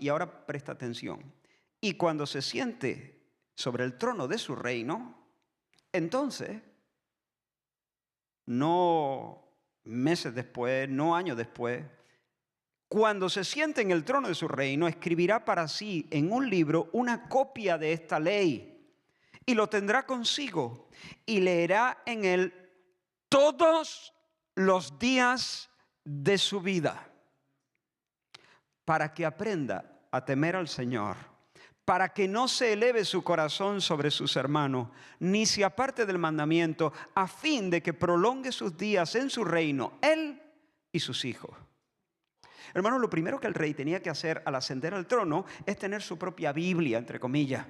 Y ahora presta atención. Y cuando se siente sobre el trono de su reino, entonces, no meses después, no años después, cuando se siente en el trono de su reino, escribirá para sí en un libro una copia de esta ley y lo tendrá consigo y leerá en él todos los días de su vida, para que aprenda a temer al Señor, para que no se eleve su corazón sobre sus hermanos, ni se aparte del mandamiento, a fin de que prolongue sus días en su reino, él y sus hijos. Hermanos, lo primero que el rey tenía que hacer al ascender al trono es tener su propia Biblia, entre comillas.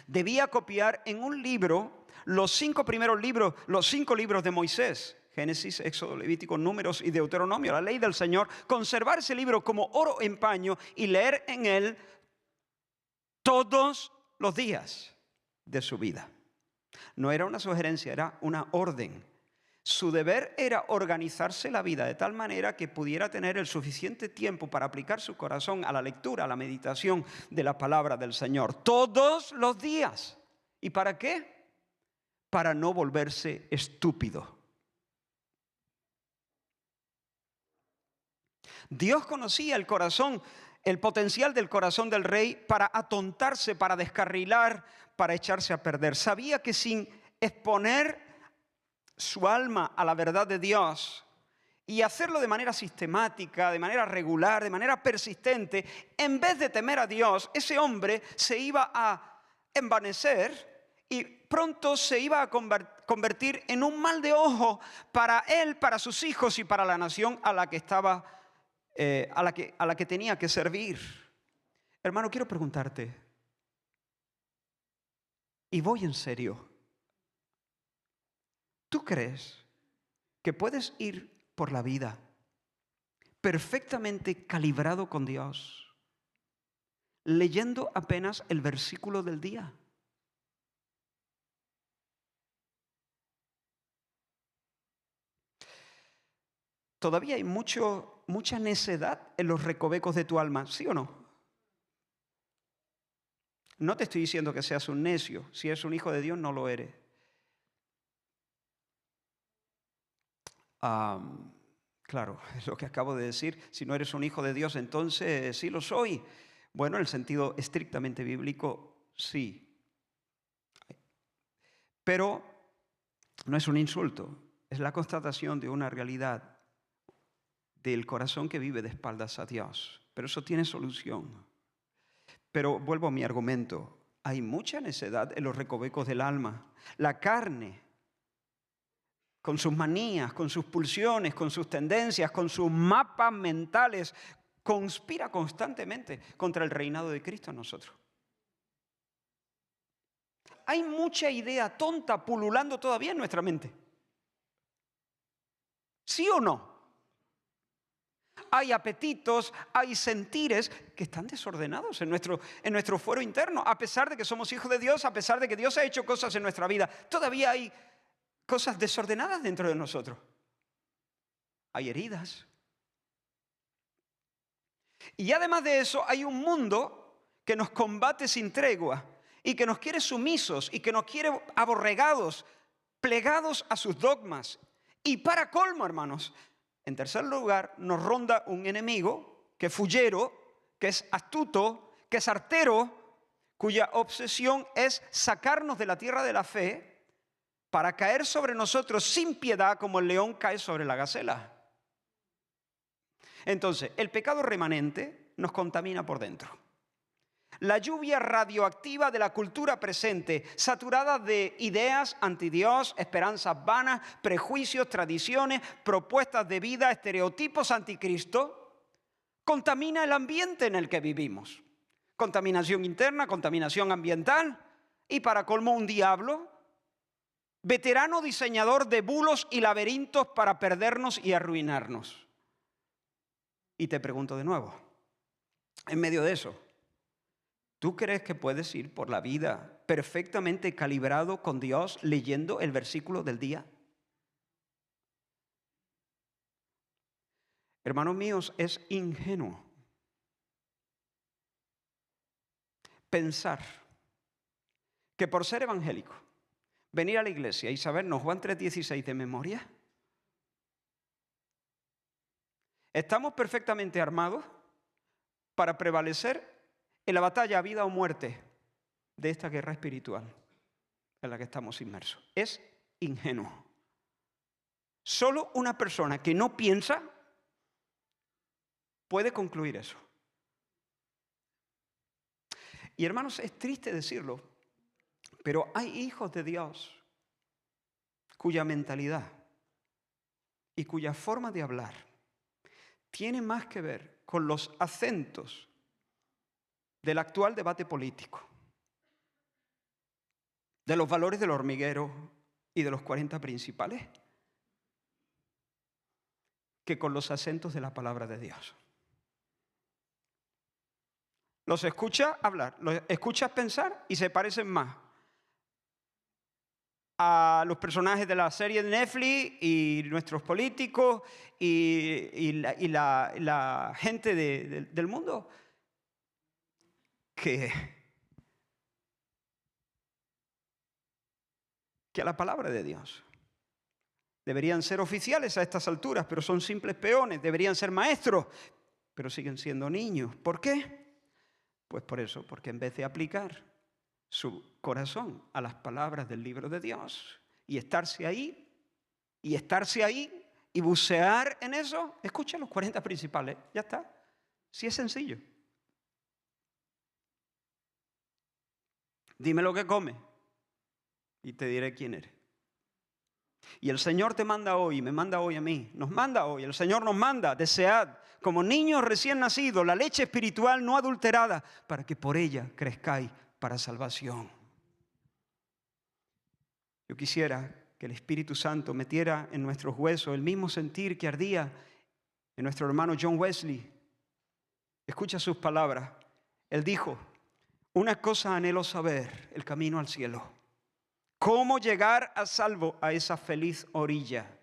Debía copiar en un libro los 5 primeros libros, los 5 libros de Moisés: Génesis, Éxodo, Levítico, Números y Deuteronomio, la ley del Señor. Conservar ese libro como oro en paño y leer en él todos los días de su vida. No era una sugerencia, era una orden. Su deber era organizarse la vida de tal manera que pudiera tener el suficiente tiempo para aplicar su corazón a la lectura, a la meditación de la palabra del Señor, todos los días. ¿Y para qué? Para no volverse estúpido. Dios conocía el corazón, el potencial del corazón del rey para atontarse, para descarrilar, para echarse a perder. Sabía que sin exponer su alma a la verdad de Dios y hacerlo de manera sistemática, de manera regular, de manera persistente, en vez de temer a Dios, ese hombre se iba a envanecer y pronto se iba a convertir en un mal de ojo para él, para sus hijos y para la nación a la que estaba, a la que tenía que servir. Hermano, quiero preguntarte, y voy en serio, ¿tú crees que puedes ir por la vida perfectamente calibrado con Dios, leyendo apenas el versículo del día? Todavía hay mucha necedad en los recovecos de tu alma, ¿sí o no? No te estoy diciendo que seas un necio. Si eres un hijo de Dios, no lo eres. Claro, es lo que acabo de decir. Si no eres un hijo de Dios, entonces sí lo soy. Bueno, en el sentido estrictamente bíblico, sí. Pero no es un insulto, es la constatación de una realidad del corazón que vive de espaldas a Dios. Pero eso tiene solución. Pero vuelvo a mi argumento. Hay mucha necedad en los recovecos del alma. La carne, con sus manías, con sus pulsiones, con sus tendencias, con sus mapas mentales, conspira constantemente contra el reinado de Cristo en nosotros. Hay mucha idea tonta pululando todavía en nuestra mente. ¿Sí o no? Hay apetitos, hay sentires que están desordenados en nuestro fuero interno. A pesar de que somos hijos de Dios, a pesar de que Dios ha hecho cosas en nuestra vida, todavía hay cosas desordenadas dentro de nosotros. Hay heridas. Y además de eso, hay un mundo que nos combate sin tregua y que nos quiere sumisos y que nos quiere aborregados, plegados a sus dogmas. Y para colmo, hermanos, en tercer lugar, nos ronda un enemigo que es fullero, que es astuto, que es artero, cuya obsesión es sacarnos de la tierra de la fe para caer sobre nosotros sin piedad como el león cae sobre la gacela. Entonces, el pecado remanente nos contamina por dentro. La lluvia radioactiva de la cultura presente, saturada de ideas antidios, esperanzas vanas, prejuicios, tradiciones, propuestas de vida, estereotipos anticristo, contamina el ambiente en el que vivimos. Contaminación interna, contaminación ambiental y para colmo un diablo, veterano diseñador de bulos y laberintos para perdernos y arruinarnos. Y te pregunto de nuevo, en medio de eso, ¿tú crees que puedes ir por la vida perfectamente calibrado con Dios leyendo el versículo del día? Hermanos míos, es ingenuo pensar que por ser evangélico, venir a la iglesia y sabernos Juan 3:16 de memoria, estamos perfectamente armados para prevalecer en la batalla a vida o muerte de esta guerra espiritual en la que estamos inmersos. Es ingenuo. Solo una persona que no piensa puede concluir eso. Y hermanos, es triste decirlo, pero hay hijos de Dios cuya mentalidad y cuya forma de hablar tiene más que ver con los acentos del actual debate político, de los valores del hormiguero y de los 40 principales, que con los acentos de la palabra de Dios. Los escuchas hablar, los escuchas pensar y se parecen más a los personajes de la serie de Netflix y nuestros políticos y la gente del mundo que a la palabra de Dios. Deberían ser oficiales a estas alturas, pero son simples peones. Deberían ser maestros, pero siguen siendo niños. ¿Por qué? Pues por eso, porque en vez de aplicar su corazón a las palabras del libro de Dios y estarse ahí y bucear en eso, escucha los 40 principales, ya está. Sí, es sencillo. Dime lo que comes y te diré quién eres. Y el Señor te manda hoy, me manda hoy a mí, nos manda hoy, el Señor nos manda, desead como niños recién nacidos la leche espiritual no adulterada, para que por ella crezcáis para salvación. Yo quisiera que el Espíritu Santo metiera en nuestros huesos el mismo sentir que ardía en nuestro hermano John Wesley. Escucha sus palabras. Él dijo: una cosa anhelo saber, el camino al cielo. ¿Cómo llegar a salvo a esa feliz orilla?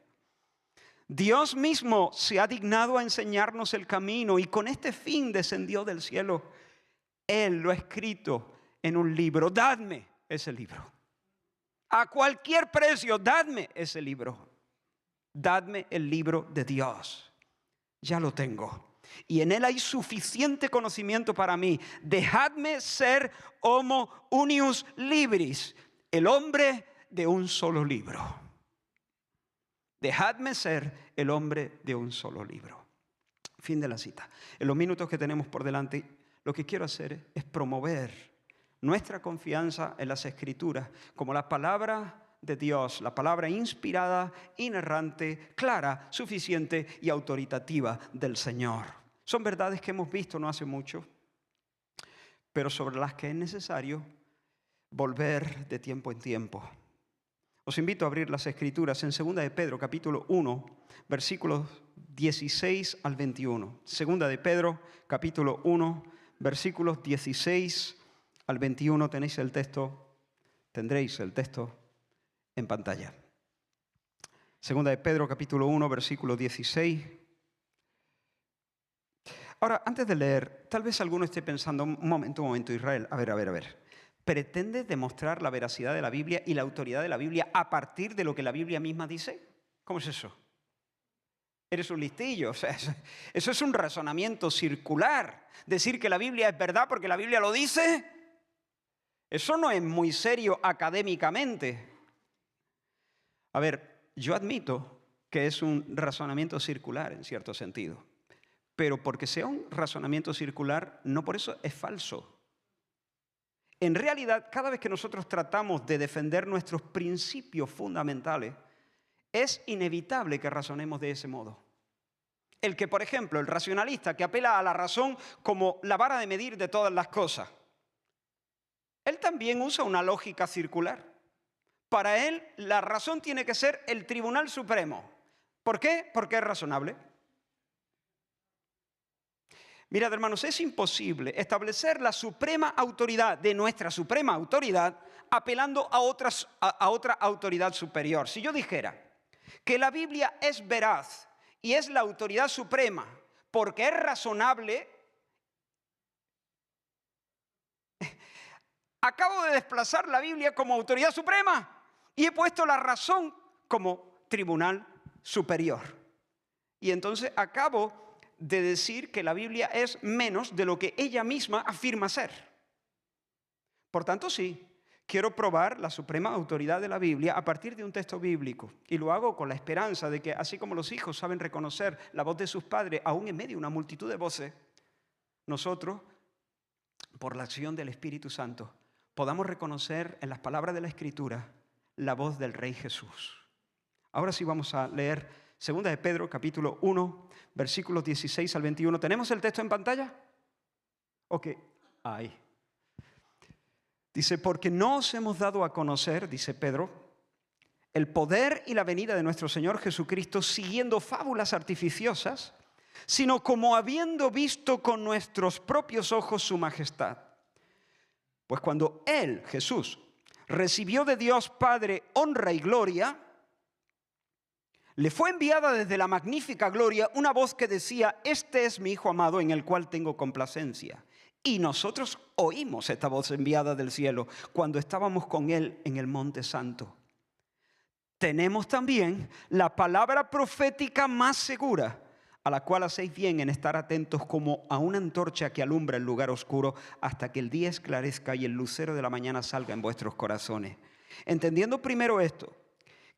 Dios mismo se ha dignado a enseñarnos el camino y con este fin descendió del cielo. Él lo ha escrito en un libro. Dadme ese libro. A cualquier precio, dadme ese libro. Dadme el libro de Dios. Ya lo tengo. Y en él hay suficiente conocimiento para mí. Dejadme ser homo unius libris, el hombre de un solo libro. Dejadme ser el hombre de un solo libro. Fin de la cita. En los minutos que tenemos por delante, lo que quiero hacer es promover nuestra confianza en las Escrituras como la palabra de Dios, la palabra inspirada, inerrante, clara, suficiente y autoritativa del Señor. Son verdades que hemos visto no hace mucho, pero sobre las que es necesario volver de tiempo en tiempo. Os invito a abrir las Escrituras en 2 de Pedro, capítulo 1, versículos 16 al 21. 2 de Pedro, capítulo 1, versículos 16 al 21. Tendréis el texto en pantalla. 2 de Pedro, capítulo 1, versículo 16. Ahora, antes de leer, tal vez alguno esté pensando, un momento, Israel, a ver. ¿Pretendes demostrar la veracidad de la Biblia y la autoridad de la Biblia a partir de lo que la Biblia misma dice? ¿Cómo es eso? Eres un listillo. O sea, eso es un razonamiento circular. Decir que la Biblia es verdad porque la Biblia lo dice, eso no es muy serio académicamente. A ver, yo admito que es un razonamiento circular en cierto sentido. Pero porque sea un razonamiento circular, no por eso es falso. En realidad, cada vez que nosotros tratamos de defender nuestros principios fundamentales, es inevitable que razonemos de ese modo. El que, por ejemplo, el racionalista que apela a la razón como la vara de medir de todas las cosas, él también usa una lógica circular. Para él, la razón tiene que ser el Tribunal Supremo. ¿Por qué? Porque es razonable. Mirad, hermanos, es imposible establecer la suprema autoridad de nuestra suprema autoridad apelando a otra autoridad superior. Si yo dijera que la Biblia es veraz y es la autoridad suprema porque es razonable, Acabo de desplazar la Biblia como autoridad suprema y he puesto la razón como tribunal superior. Y entonces acabo de decir que la Biblia es menos de lo que ella misma afirma ser. Por tanto, sí, quiero probar la suprema autoridad de la Biblia a partir de un texto bíblico. Y lo hago con la esperanza de que, así como los hijos saben reconocer la voz de sus padres, aún en medio de una multitud de voces, nosotros, por la acción del Espíritu Santo, podamos reconocer en las palabras de la Escritura la voz del Rey Jesús. Ahora sí vamos a leer 2 de Pedro, capítulo 1, versículos 16 al 21. ¿Tenemos el texto en pantalla? Ok, ahí. Dice, porque no os hemos dado a conocer, dice Pedro, el poder y la venida de nuestro Señor Jesucristo siguiendo fábulas artificiosas, sino como habiendo visto con nuestros propios ojos su majestad. Pues cuando Él, Jesús, recibió de Dios Padre honra y gloria, le fue enviada desde la magnífica gloria una voz que decía, este es mi Hijo amado en el cual tengo complacencia. Y nosotros oímos esta voz enviada del cielo cuando estábamos con Él en el Monte Santo. Tenemos también la palabra profética más segura, a la cual hacéis bien en estar atentos como a una antorcha que alumbra el lugar oscuro hasta que el día esclarezca y el lucero de la mañana salga en vuestros corazones. Entendiendo primero esto,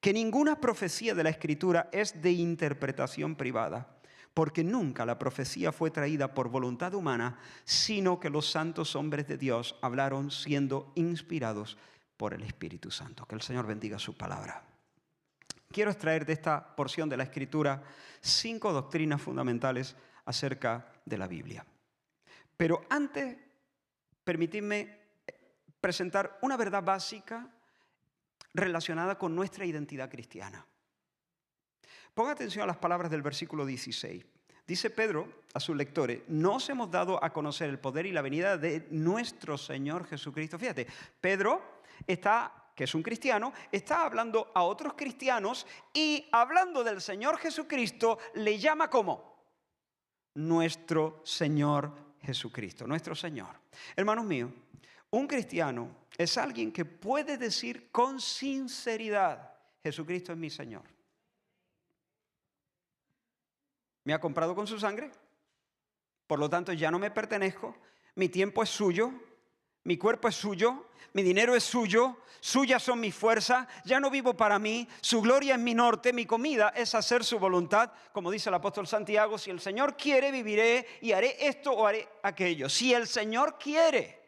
que ninguna profecía de la Escritura es de interpretación privada, porque nunca la profecía fue traída por voluntad humana, sino que los santos hombres de Dios hablaron siendo inspirados por el Espíritu Santo. Que el Señor bendiga su palabra. Quiero extraer de esta porción de la Escritura 5 doctrinas fundamentales acerca de la Biblia. Pero antes, permitidme presentar una verdad básica relacionada con nuestra identidad cristiana. Ponga atención a las palabras del versículo 16. Dice Pedro a sus lectores, no os hemos dado a conocer el poder y la venida de nuestro Señor Jesucristo. Fíjate, Pedro que es un cristiano, está hablando a otros cristianos y hablando del Señor Jesucristo le llama como nuestro Señor Jesucristo, nuestro Señor. Hermanos míos, un cristiano es alguien que puede decir con sinceridad, Jesucristo es mi Señor. Me ha comprado con su sangre, por lo tanto ya no me pertenezco, mi tiempo es suyo, mi cuerpo es suyo, mi dinero es suyo, suyas son mis fuerzas, ya no vivo para mí, su gloria es mi norte, mi comida es hacer su voluntad. Como dice el apóstol Santiago, si el Señor quiere, viviré y haré esto o haré aquello. Si el Señor quiere.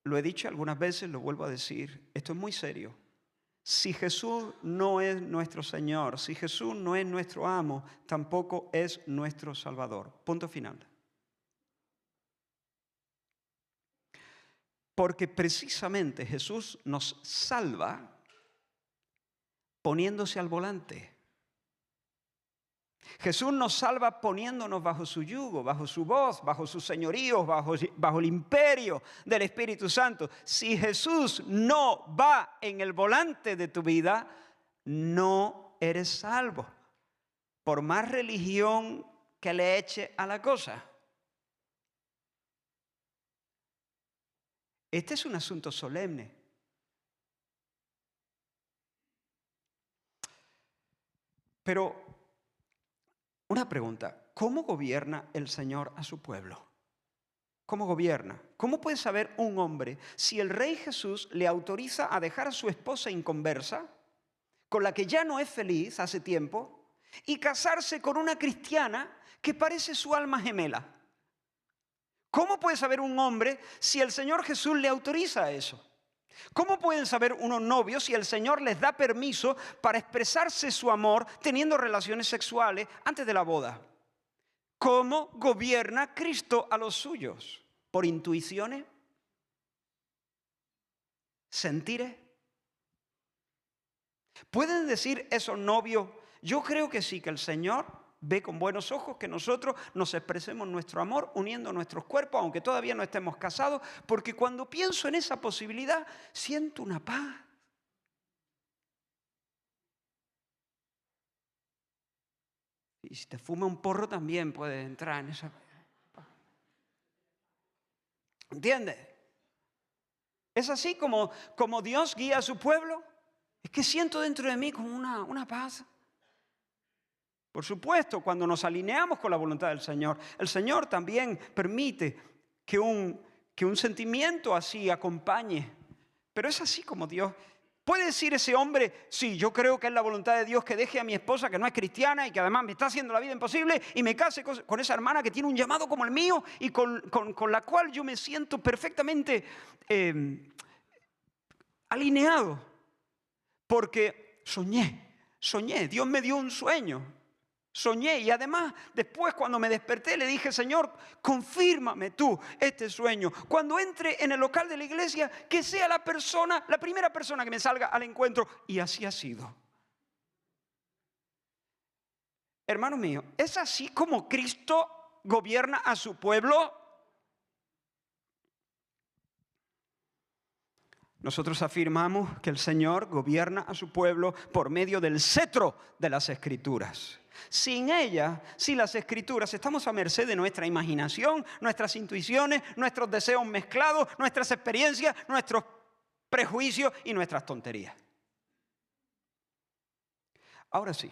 Lo he dicho algunas veces, lo vuelvo a decir, esto es muy serio. Si Jesús no es nuestro Señor, si Jesús no es nuestro amo, tampoco es nuestro Salvador. Punto final. Porque precisamente Jesús nos salva poniéndose al volante. Jesús nos salva poniéndonos bajo su yugo, bajo su voz, bajo su señorío, bajo el imperio del Espíritu Santo. Si Jesús no va en el volante de tu vida, no eres salvo. Por más religión que le eche a la cosa. Este es un asunto solemne. Pero una pregunta, ¿cómo gobierna el Señor a su pueblo? ¿Cómo gobierna? ¿Cómo puede saber un hombre si el Rey Jesús le autoriza a dejar a su esposa inconversa, con la que ya no es feliz hace tiempo, y casarse con una cristiana que parece su alma gemela? ¿Cómo puede saber un hombre si el Señor Jesús le autoriza eso? ¿Cómo pueden saber unos novios si el Señor les da permiso para expresarse su amor teniendo relaciones sexuales antes de la boda? ¿Cómo gobierna Cristo a los suyos? ¿Por intuiciones? ¿Sentires? ¿Pueden decir esos novios? Yo creo que sí, que el Señor ve con buenos ojos que nosotros nos expresemos nuestro amor uniendo nuestros cuerpos, aunque todavía no estemos casados, porque cuando pienso en esa posibilidad, siento una paz. Y si te fuma un porro también puedes entrar en esa paz. ¿Entiendes? Es así como Dios guía a su pueblo. Es que siento dentro de mí como una paz. Por supuesto, cuando nos alineamos con la voluntad del Señor, el Señor también permite que un sentimiento así acompañe. Pero es así como Dios. ¿Puede decir ese hombre, sí, yo creo que es la voluntad de Dios que deje a mi esposa que no es cristiana y que además me está haciendo la vida imposible y me case con esa hermana que tiene un llamado como el mío y con la cual yo me siento perfectamente alineado? Porque soñé, Dios me dio un sueño. Soñé y además después cuando me desperté le dije, Señor, confírmame tú este sueño. Cuando entre en el local de la iglesia, que sea la primera persona que me salga al encuentro. Y así ha sido. Hermano mío, ¿es así como Cristo gobierna a su pueblo? Nosotros afirmamos que el Señor gobierna a su pueblo por medio del cetro de las Escrituras. Sin ella, sin las Escrituras, estamos a merced de nuestra imaginación, nuestras intuiciones, nuestros deseos mezclados, nuestras experiencias, nuestros prejuicios y nuestras tonterías. Ahora sí,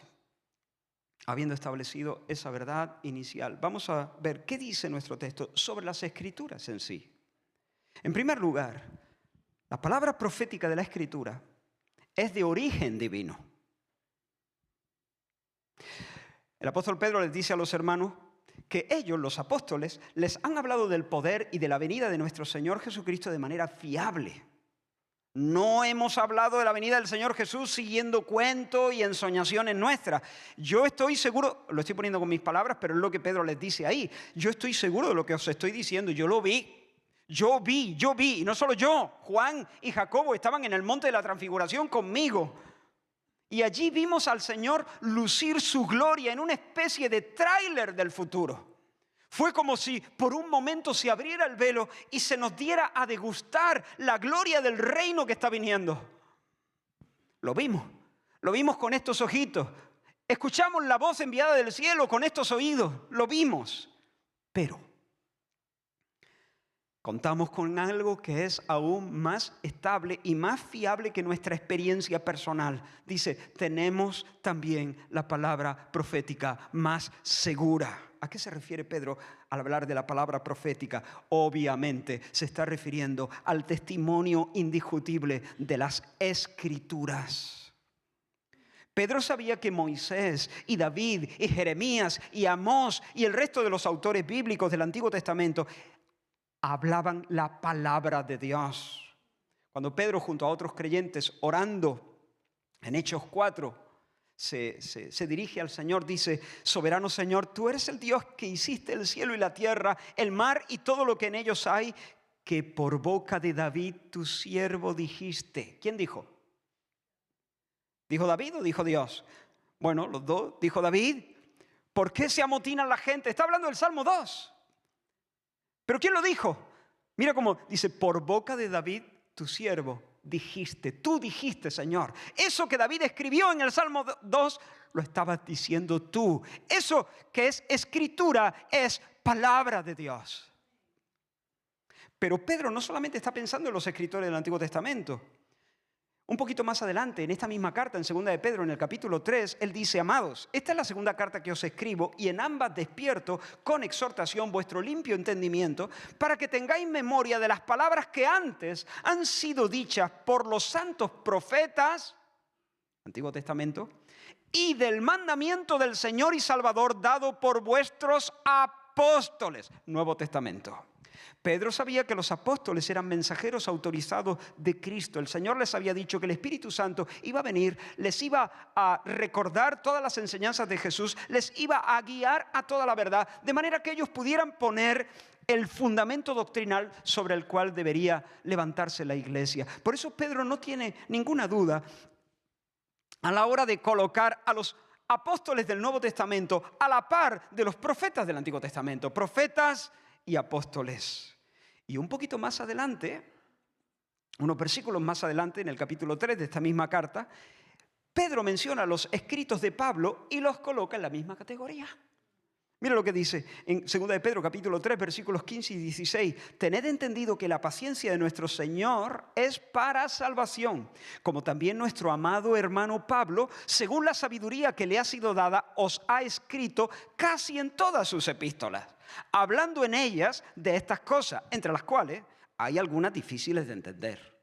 habiendo establecido esa verdad inicial, vamos a ver qué dice nuestro texto sobre las Escrituras en sí. En primer lugar, la palabra profética de la Escritura es de origen divino. El apóstol Pedro les dice a los hermanos que ellos, los apóstoles, les han hablado del poder y de la venida de nuestro Señor Jesucristo de manera fiable. No hemos hablado de la venida del Señor Jesús siguiendo cuentos y ensoñaciones nuestras. Yo estoy seguro, lo estoy poniendo con mis palabras, pero es lo que Pedro les dice ahí. Yo estoy seguro de lo que os estoy diciendo, yo lo vi. Yo vi, y no solo yo, Juan y Jacobo estaban en el monte de la transfiguración conmigo. Y allí vimos al Señor lucir su gloria en una especie de tráiler del futuro. Fue como si por un momento se abriera el velo y se nos diera a degustar la gloria del reino que está viniendo. Lo vimos con estos ojitos. Escuchamos la voz enviada del cielo con estos oídos. Lo vimos, pero contamos con algo que es aún más estable y más fiable que nuestra experiencia personal. Dice, tenemos también la palabra profética más segura. ¿A qué se refiere Pedro al hablar de la palabra profética? Obviamente se está refiriendo al testimonio indiscutible de las Escrituras. Pedro sabía que Moisés y David y Jeremías y Amós y el resto de los autores bíblicos del Antiguo Testamento hablaban la palabra de Dios. Cuando Pedro junto a otros creyentes orando en Hechos 4 se dirige al Señor, dice, soberano Señor, tú eres el Dios que hiciste el cielo y la tierra, el mar y todo lo que en ellos hay, que por boca de David tu siervo dijiste. ¿Quién dijo? ¿Dijo David o dijo Dios? Bueno, los dos. Dijo David. ¿Por qué se amotina la gente? Está hablando del Salmo 2. ¿Pero quién lo dijo? Mira cómo dice, por boca de David, tu siervo, dijiste. Tú dijiste, Señor. Eso que David escribió en el Salmo 2, lo estabas diciendo tú. Eso que es escritura, es palabra de Dios. Pero Pedro no solamente está pensando en los escritores del Antiguo Testamento. Un poquito más adelante, en esta misma carta, en 2 de Pedro, en el capítulo 3, él dice, amados, esta es la segunda carta que os escribo y en ambas despierto con exhortación vuestro limpio entendimiento para que tengáis memoria de las palabras que antes han sido dichas por los santos profetas, Antiguo Testamento, y del mandamiento del Señor y Salvador dado por vuestros apóstoles, Nuevo Testamento. Pedro sabía que los apóstoles eran mensajeros autorizados de Cristo. El Señor les había dicho que el Espíritu Santo iba a venir, les iba a recordar todas las enseñanzas de Jesús, les iba a guiar a toda la verdad, de manera que ellos pudieran poner el fundamento doctrinal sobre el cual debería levantarse la iglesia. Por eso Pedro no tiene ninguna duda a la hora de colocar a los apóstoles del Nuevo Testamento a la par de los profetas del Antiguo Testamento, profetas y apóstoles. Y un poquito más adelante, unos versículos más adelante, en el capítulo 3 de esta misma carta, Pedro menciona los escritos de Pablo y los coloca en la misma categoría. Mira lo que dice en 2 de Pedro, capítulo 3, versículos 15 y 16. Tened entendido que la paciencia de nuestro Señor es para salvación, como también nuestro amado hermano Pablo, según la sabiduría que le ha sido dada, os ha escrito casi en todas sus epístolas, hablando en ellas de estas cosas, entre las cuales hay algunas difíciles de entender,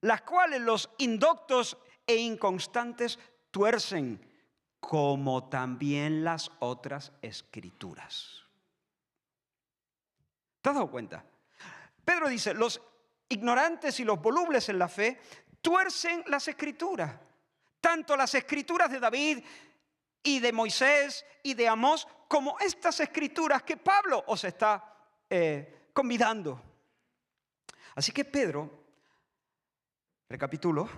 las cuales los indoctos e inconstantes tuercen, como también las otras escrituras. ¿Te has dado cuenta? Pedro dice, los ignorantes y los volubles en la fe tuercen las escrituras. Tanto las escrituras de David y de Moisés y de Amós, como estas escrituras que Pablo os está convidando. Así que Pedro, recapitulo,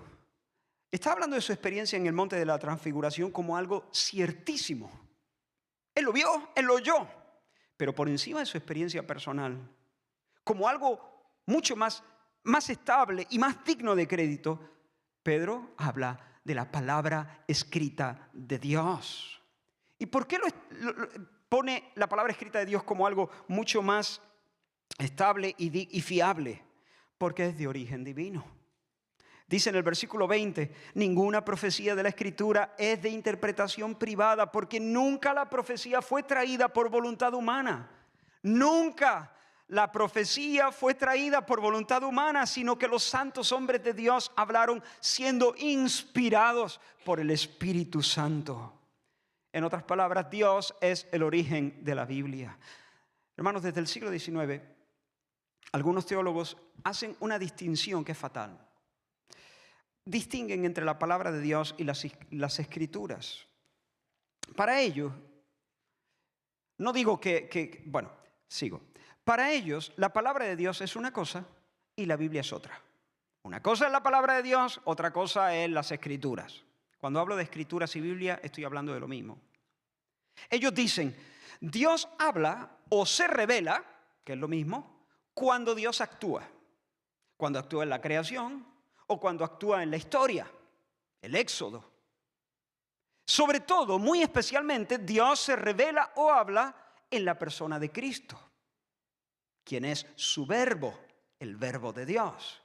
está hablando de su experiencia en el monte de la transfiguración como algo ciertísimo. Él lo vio, él lo oyó, pero por encima de su experiencia personal, como algo mucho más estable y más digno de crédito, Pedro habla de la palabra escrita de Dios. ¿Y por qué pone la palabra escrita de Dios como algo mucho más estable y fiable? Porque es de origen divino. Dice en el versículo 20, ninguna profecía de la Escritura es de interpretación privada, porque nunca la profecía fue traída por voluntad humana. Nunca la profecía fue traída por voluntad humana, sino que los santos hombres de Dios hablaron siendo inspirados por el Espíritu Santo. En otras palabras, Dios es el origen de la Biblia. Hermanos, desde el siglo XIX, algunos teólogos hacen una distinción que es fatal. Distinguen entre la palabra de Dios y las escrituras. Para ellos, no digo sigo. Para ellos, la palabra de Dios es una cosa y la Biblia es otra. Una cosa es la palabra de Dios, otra cosa es las escrituras. Cuando hablo de escrituras y Biblia, estoy hablando de lo mismo. Ellos dicen, Dios habla o se revela, que es lo mismo, cuando Dios actúa. Cuando actúa en la creación, o cuando actúa en la historia, el Éxodo. Sobre todo, muy especialmente, Dios se revela o habla en la persona de Cristo, quien es su verbo, el verbo de Dios.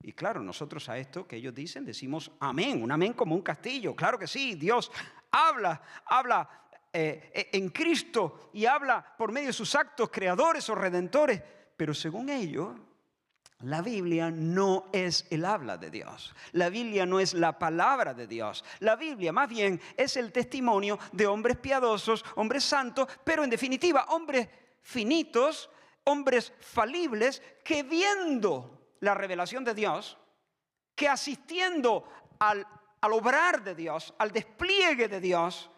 Y claro, nosotros a esto que ellos dicen decimos amén, un amén como un castillo. Claro que sí, Dios habla en Cristo y habla por medio de sus actos creadores o redentores, pero según ellos, la Biblia no es el habla de Dios. La Biblia no es la palabra de Dios. La Biblia más bien es el testimonio de hombres piadosos, hombres santos, pero en definitiva hombres finitos, hombres falibles, que viendo la revelación de Dios, que asistiendo al obrar de Dios, al despliegue de Dios,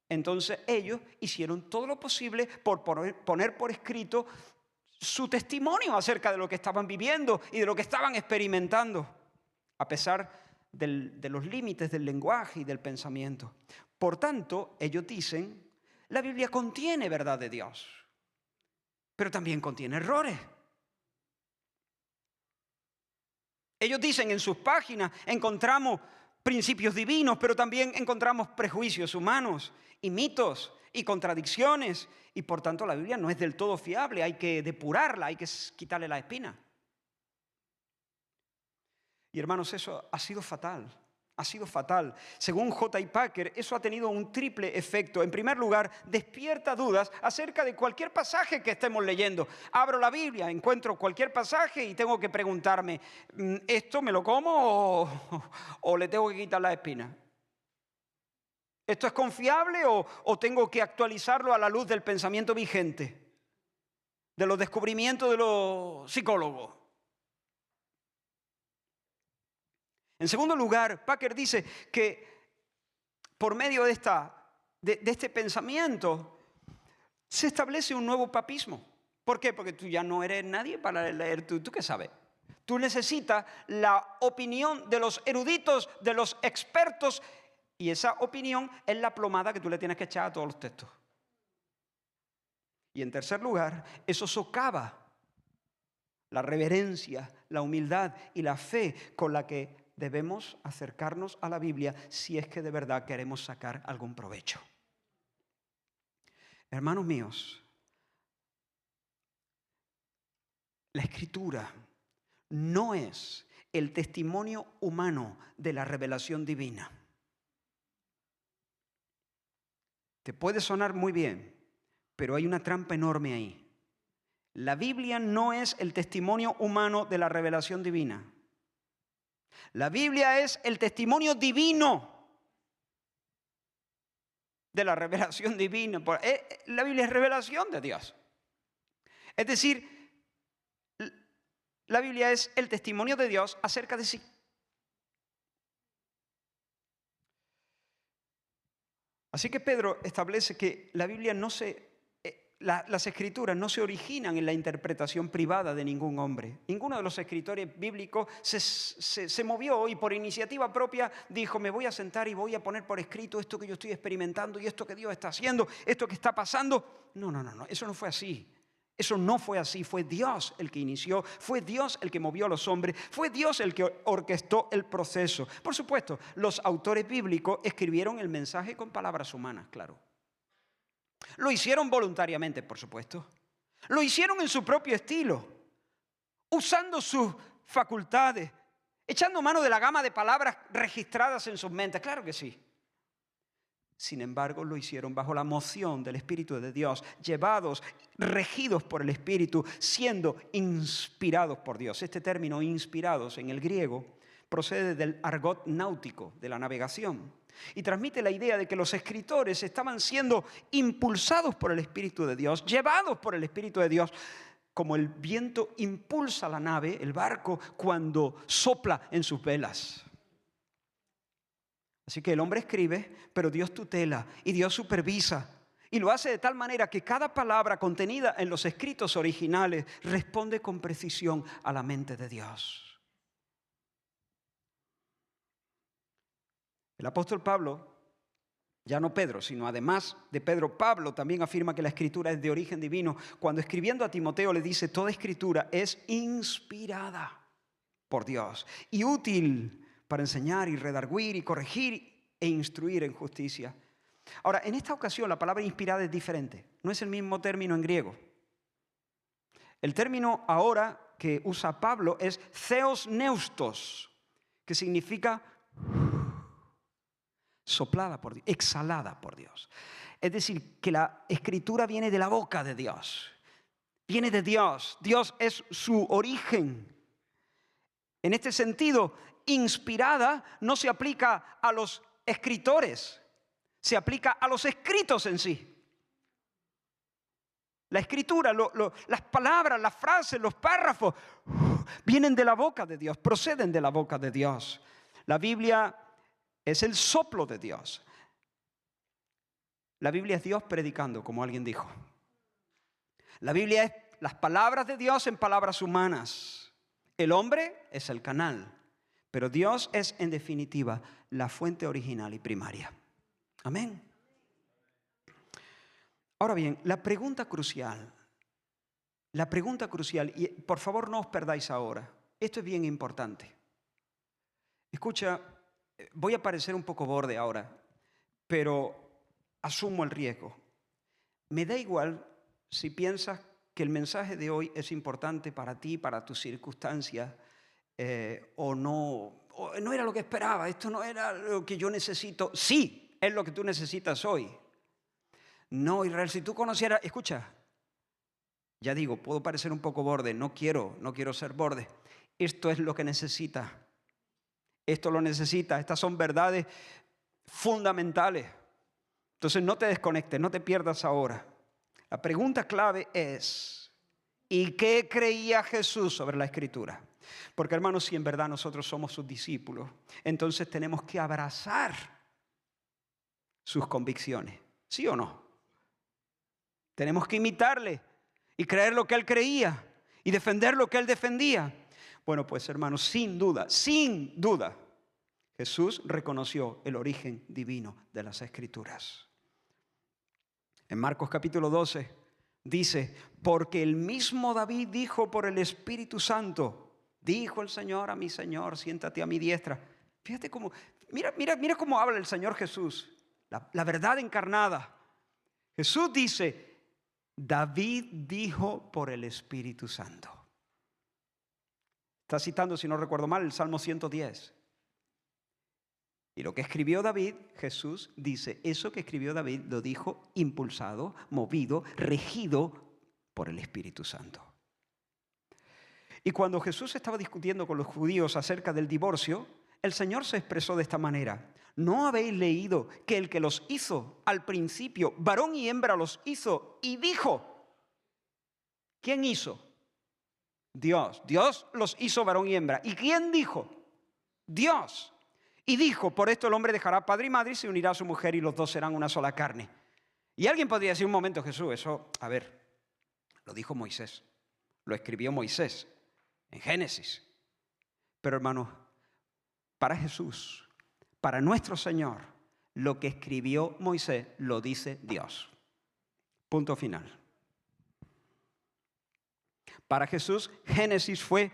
entonces ellos hicieron todo lo posible por poner por escrito su testimonio acerca de lo que estaban viviendo y de lo que estaban experimentando, a pesar de los límites del lenguaje y del pensamiento. Por tanto, ellos dicen, la Biblia contiene verdad de Dios, pero también contiene errores. Ellos dicen, en sus páginas encontramos principios divinos, pero también encontramos prejuicios humanos y mitos y contradicciones, y por tanto la Biblia no es del todo fiable, hay que depurarla, hay que quitarle la espina. Y hermanos, eso ha sido fatal, ha sido fatal. Según J.I. Packer, eso ha tenido un triple efecto. En primer lugar, despierta dudas acerca de cualquier pasaje que estemos leyendo. Abro la Biblia, encuentro cualquier pasaje y tengo que preguntarme, ¿esto me lo como o le tengo que quitar la espina? ¿Esto es confiable o tengo que actualizarlo a la luz del pensamiento vigente, de los descubrimientos de los psicólogos? En segundo lugar, Packer dice que por medio de este pensamiento se establece un nuevo papismo. ¿Por qué? Porque tú ya no eres nadie para leer. ¿Tú qué sabes? Tú necesitas la opinión de los eruditos, de los expertos, y esa opinión es la plomada que tú le tienes que echar a todos los textos. Y en tercer lugar, eso socava la reverencia, la humildad y la fe con la que debemos acercarnos a la Biblia si es que de verdad queremos sacar algún provecho. Hermanos míos, la Escritura no es el testimonio humano de la revelación divina. Te puede sonar muy bien, pero hay una trampa enorme ahí. La Biblia no es el testimonio humano de la revelación divina. La Biblia es el testimonio divino de la revelación divina. La Biblia es revelación de Dios. Es decir, la Biblia es el testimonio de Dios acerca de sí. Así que Pedro establece que la Biblia las escrituras no se originan en la interpretación privada de ningún hombre. Ninguno de los escritores bíblicos se movió y por iniciativa propia dijo: me voy a sentar y voy a poner por escrito esto que yo estoy experimentando y esto que Dios está haciendo, esto que está pasando. No, eso no fue así. Eso no fue así. Fue Dios el que inició, fue Dios el que movió a los hombres, fue Dios el que orquestó el proceso. Por supuesto, los autores bíblicos escribieron el mensaje con palabras humanas, claro. Lo hicieron voluntariamente, por supuesto. Lo hicieron en su propio estilo, usando sus facultades, echando mano de la gama de palabras registradas en sus mentes. Claro que sí. Sin embargo, lo hicieron bajo la moción del Espíritu de Dios, llevados, regidos por el Espíritu, siendo inspirados por Dios. Este término inspirados en el griego procede del argot náutico, de la navegación, y transmite la idea de que los escritores estaban siendo impulsados por el Espíritu de Dios, llevados por el Espíritu de Dios, como el viento impulsa la nave, el barco, cuando sopla en sus velas. Así que el hombre escribe, pero Dios tutela y Dios supervisa. Y lo hace de tal manera que cada palabra contenida en los escritos originales responde con precisión a la mente de Dios. El apóstol Pablo, ya no Pedro, sino además de Pedro, Pablo también afirma que la escritura es de origen divino. Cuando escribiendo a Timoteo le dice: toda escritura es inspirada por Dios y útil para enseñar y redarguir y corregir e instruir en justicia. Ahora, en esta ocasión la palabra inspirada es diferente. No es el mismo término en griego. El término ahora que usa Pablo es theos neustos, que significa soplada por Dios, exhalada por Dios. Es decir, que la escritura viene de la boca de Dios. Viene de Dios. Dios es su origen. En este sentido, inspirada no se aplica a los escritores, se aplica a los escritos en sí. La escritura, las palabras, las frases, los párrafos, vienen de la boca de Dios, proceden de la boca de Dios. La Biblia es el soplo de Dios. La Biblia es Dios predicando, como alguien dijo. La Biblia es las palabras de Dios en palabras humanas. El hombre es el canal, pero Dios es, en definitiva, la fuente original y primaria. Amén. Ahora bien, la pregunta crucial, y por favor no os perdáis ahora, esto es bien importante. Escucha, voy a parecer un poco borde ahora, pero asumo el riesgo. Me da igual si piensas que el mensaje de hoy es importante para ti, para tus circunstancias, o no era lo que esperaba, esto no era lo que yo necesito. Sí, es lo que tú necesitas hoy. No, Israel, si tú conocieras, escucha, ya digo, puedo parecer un poco borde, no quiero ser borde. Esto es lo que necesitas. Esto lo necesitas, estas son verdades fundamentales. Entonces no te desconectes, no te pierdas ahora. La pregunta clave es: ¿y qué creía Jesús sobre la Escritura? Porque, hermanos, si en verdad nosotros somos sus discípulos, entonces tenemos que abrazar sus convicciones. ¿Sí o no? Tenemos que imitarle y creer lo que él creía y defender lo que él defendía. Bueno, pues, hermanos, sin duda, Jesús reconoció el origen divino de las Escrituras. En Marcos capítulo 12 dice: porque el mismo David dijo por el Espíritu Santo, dijo el Señor a mi Señor, siéntate a mi diestra. Fíjate cómo, mira cómo habla el Señor Jesús, la verdad encarnada. Jesús dice: David dijo por el Espíritu Santo. Está citando, si no recuerdo mal, el Salmo 110. Y lo que escribió David, Jesús dice, eso que escribió David lo dijo impulsado, movido, regido por el Espíritu Santo. Y cuando Jesús estaba discutiendo con los judíos acerca del divorcio, el Señor se expresó de esta manera. ¿No habéis leído que el que los hizo al principio, varón y hembra los hizo y dijo? ¿Quién hizo? Dios. Dios los hizo varón y hembra. ¿Y quién dijo? Dios. Y dijo, por esto el hombre dejará padre y madre y se unirá a su mujer y los dos serán una sola carne. Y alguien podría decir, un momento, Jesús, eso, a ver, lo dijo Moisés, lo escribió Moisés en Génesis. Pero hermanos, para Jesús, para nuestro Señor, lo que escribió Moisés lo dice Dios. Punto final. Para Jesús, Génesis fue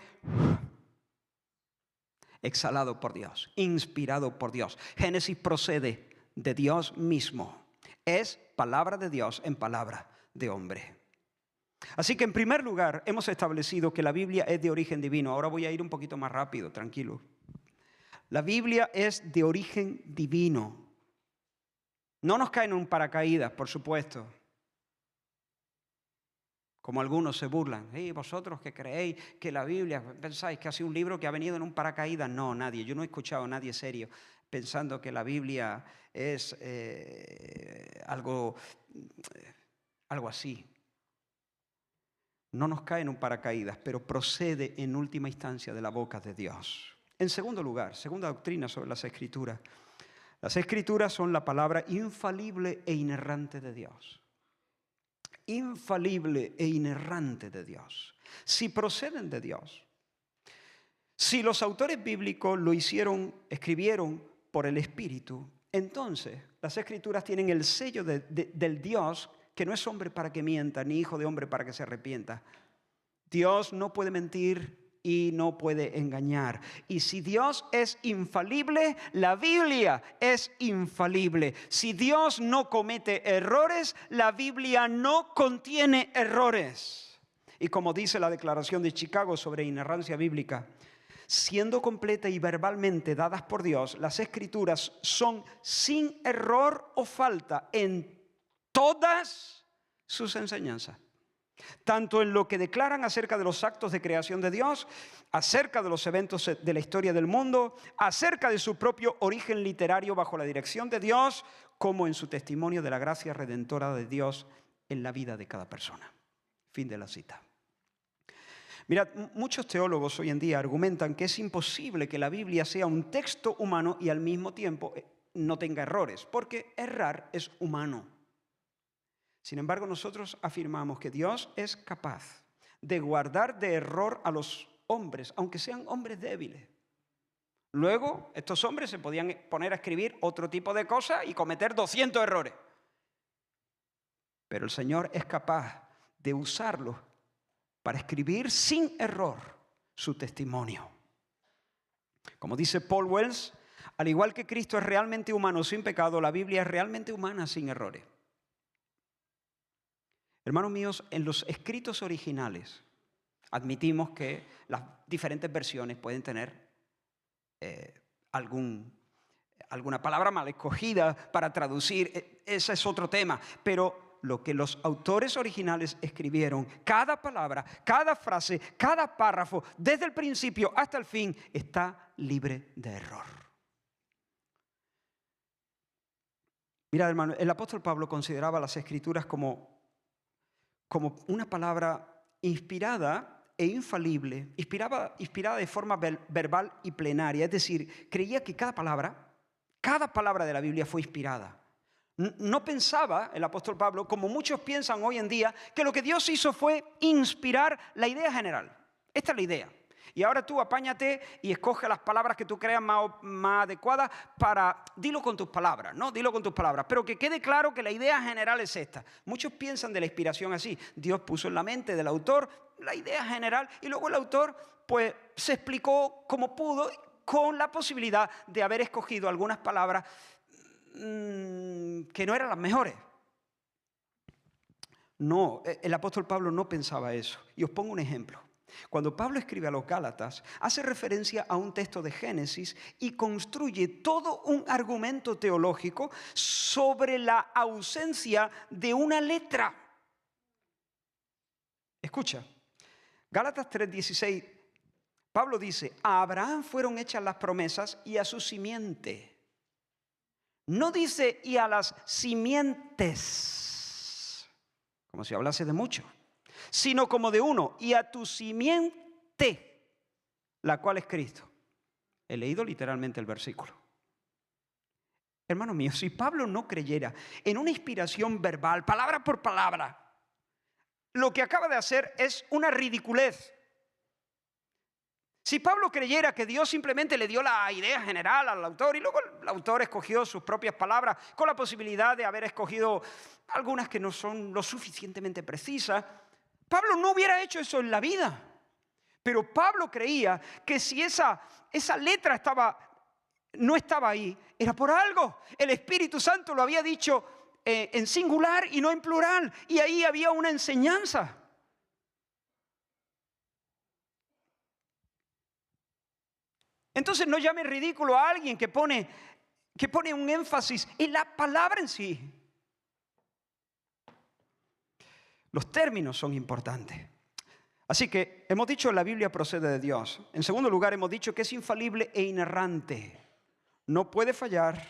exhalado por Dios, inspirado por Dios. Génesis procede de Dios mismo. Es palabra de Dios en palabra de hombre. Así que en primer lugar hemos establecido que la Biblia es de origen divino. Ahora voy a ir un poquito más rápido, tranquilo. La Biblia es de origen divino. No nos cae en un paracaídas, por supuesto. Como algunos se burlan. Vosotros que creéis que la Biblia, pensáis que ha sido un libro que ha venido en un paracaídas. No, nadie. Yo no he escuchado a nadie serio pensando que la Biblia es algo así. No nos cae en un paracaídas, pero procede en última instancia de la boca de Dios. En segundo lugar, segunda doctrina sobre las Escrituras. Las Escrituras son la palabra infalible e inerrante de Dios. Infalible e inerrante de Dios. Si proceden de Dios, si los autores bíblicos lo escribieron por el Espíritu, entonces las Escrituras tienen el sello del Dios que no es hombre para que mienta, ni hijo de hombre para que se arrepienta. Dios no puede mentir y no puede engañar. Y si Dios es infalible, la Biblia es infalible. Si Dios no comete errores, la Biblia no contiene errores. Y como dice la Declaración de Chicago sobre inerrancia bíblica, siendo completa y verbalmente dadas por Dios, las Escrituras son sin error o falta en todas sus enseñanzas. Tanto en lo que declaran acerca de los actos de creación de Dios, acerca de los eventos de la historia del mundo, acerca de su propio origen literario bajo la dirección de Dios, como en su testimonio de la gracia redentora de Dios en la vida de cada persona. Fin de la cita. Mirad, muchos teólogos hoy en día argumentan que es imposible que la Biblia sea un texto humano y al mismo tiempo no tenga errores, porque errar es humano. Sin embargo, nosotros afirmamos que Dios es capaz de guardar de error a los hombres, aunque sean hombres débiles. Luego, estos hombres se podían poner a escribir otro tipo de cosas y cometer 200 errores. Pero el Señor es capaz de usarlos para escribir sin error su testimonio. Como dice Paul Wells, al igual que Cristo es realmente humano sin pecado, la Biblia es realmente humana sin errores. Hermanos míos, en los escritos originales admitimos que las diferentes versiones pueden tener alguna palabra mal escogida para traducir. Ese es otro tema. Pero lo que los autores originales escribieron, cada palabra, cada frase, cada párrafo, desde el principio hasta el fin, está libre de error. Mira, hermano, el apóstol Pablo consideraba las Escrituras como una palabra inspirada e infalible, inspirada de forma verbal y plenaria. Es decir, creía que cada palabra de la Biblia fue inspirada. No pensaba el apóstol Pablo, como muchos piensan hoy en día, que lo que Dios hizo fue inspirar la idea general. Esta es la idea. Y ahora tú apáñate y escoge las palabras que tú creas más adecuadas para... Dilo con tus palabras, ¿no? Dilo con tus palabras. Pero que quede claro que la idea general es esta. Muchos piensan de la inspiración así. Dios puso en la mente del autor la idea general y luego el autor pues se explicó como pudo con la posibilidad de haber escogido algunas palabras que no eran las mejores. No, el apóstol Pablo no pensaba eso. Y os pongo un ejemplo. Cuando Pablo escribe a los Gálatas, hace referencia a un texto de Génesis y construye todo un argumento teológico sobre la ausencia de una letra. Escucha, Gálatas 3:16, Pablo dice, a Abraham fueron hechas las promesas y a su simiente. No dice y a las simientes, como si hablase de mucho, sino como de uno, y a tu simiente, la cual es Cristo. He leído literalmente el versículo. Hermano mío, si Pablo no creyera en una inspiración verbal, palabra por palabra, lo que acaba de hacer es una ridiculez. Si Pablo creyera que Dios simplemente le dio la idea general al autor y luego el autor escogió sus propias palabras con la posibilidad de haber escogido algunas que no son lo suficientemente precisas, Pablo no hubiera hecho eso en la vida. Pero Pablo creía que si esa letra no estaba ahí, era por algo. El Espíritu Santo lo había dicho en singular y no en plural. Y ahí había una enseñanza. Entonces no llame ridículo a alguien que pone un énfasis en la palabra en sí. Los términos son importantes. Así que hemos dicho que la Biblia procede de Dios. En segundo lugar, hemos dicho que es infalible e inerrante. No puede fallar,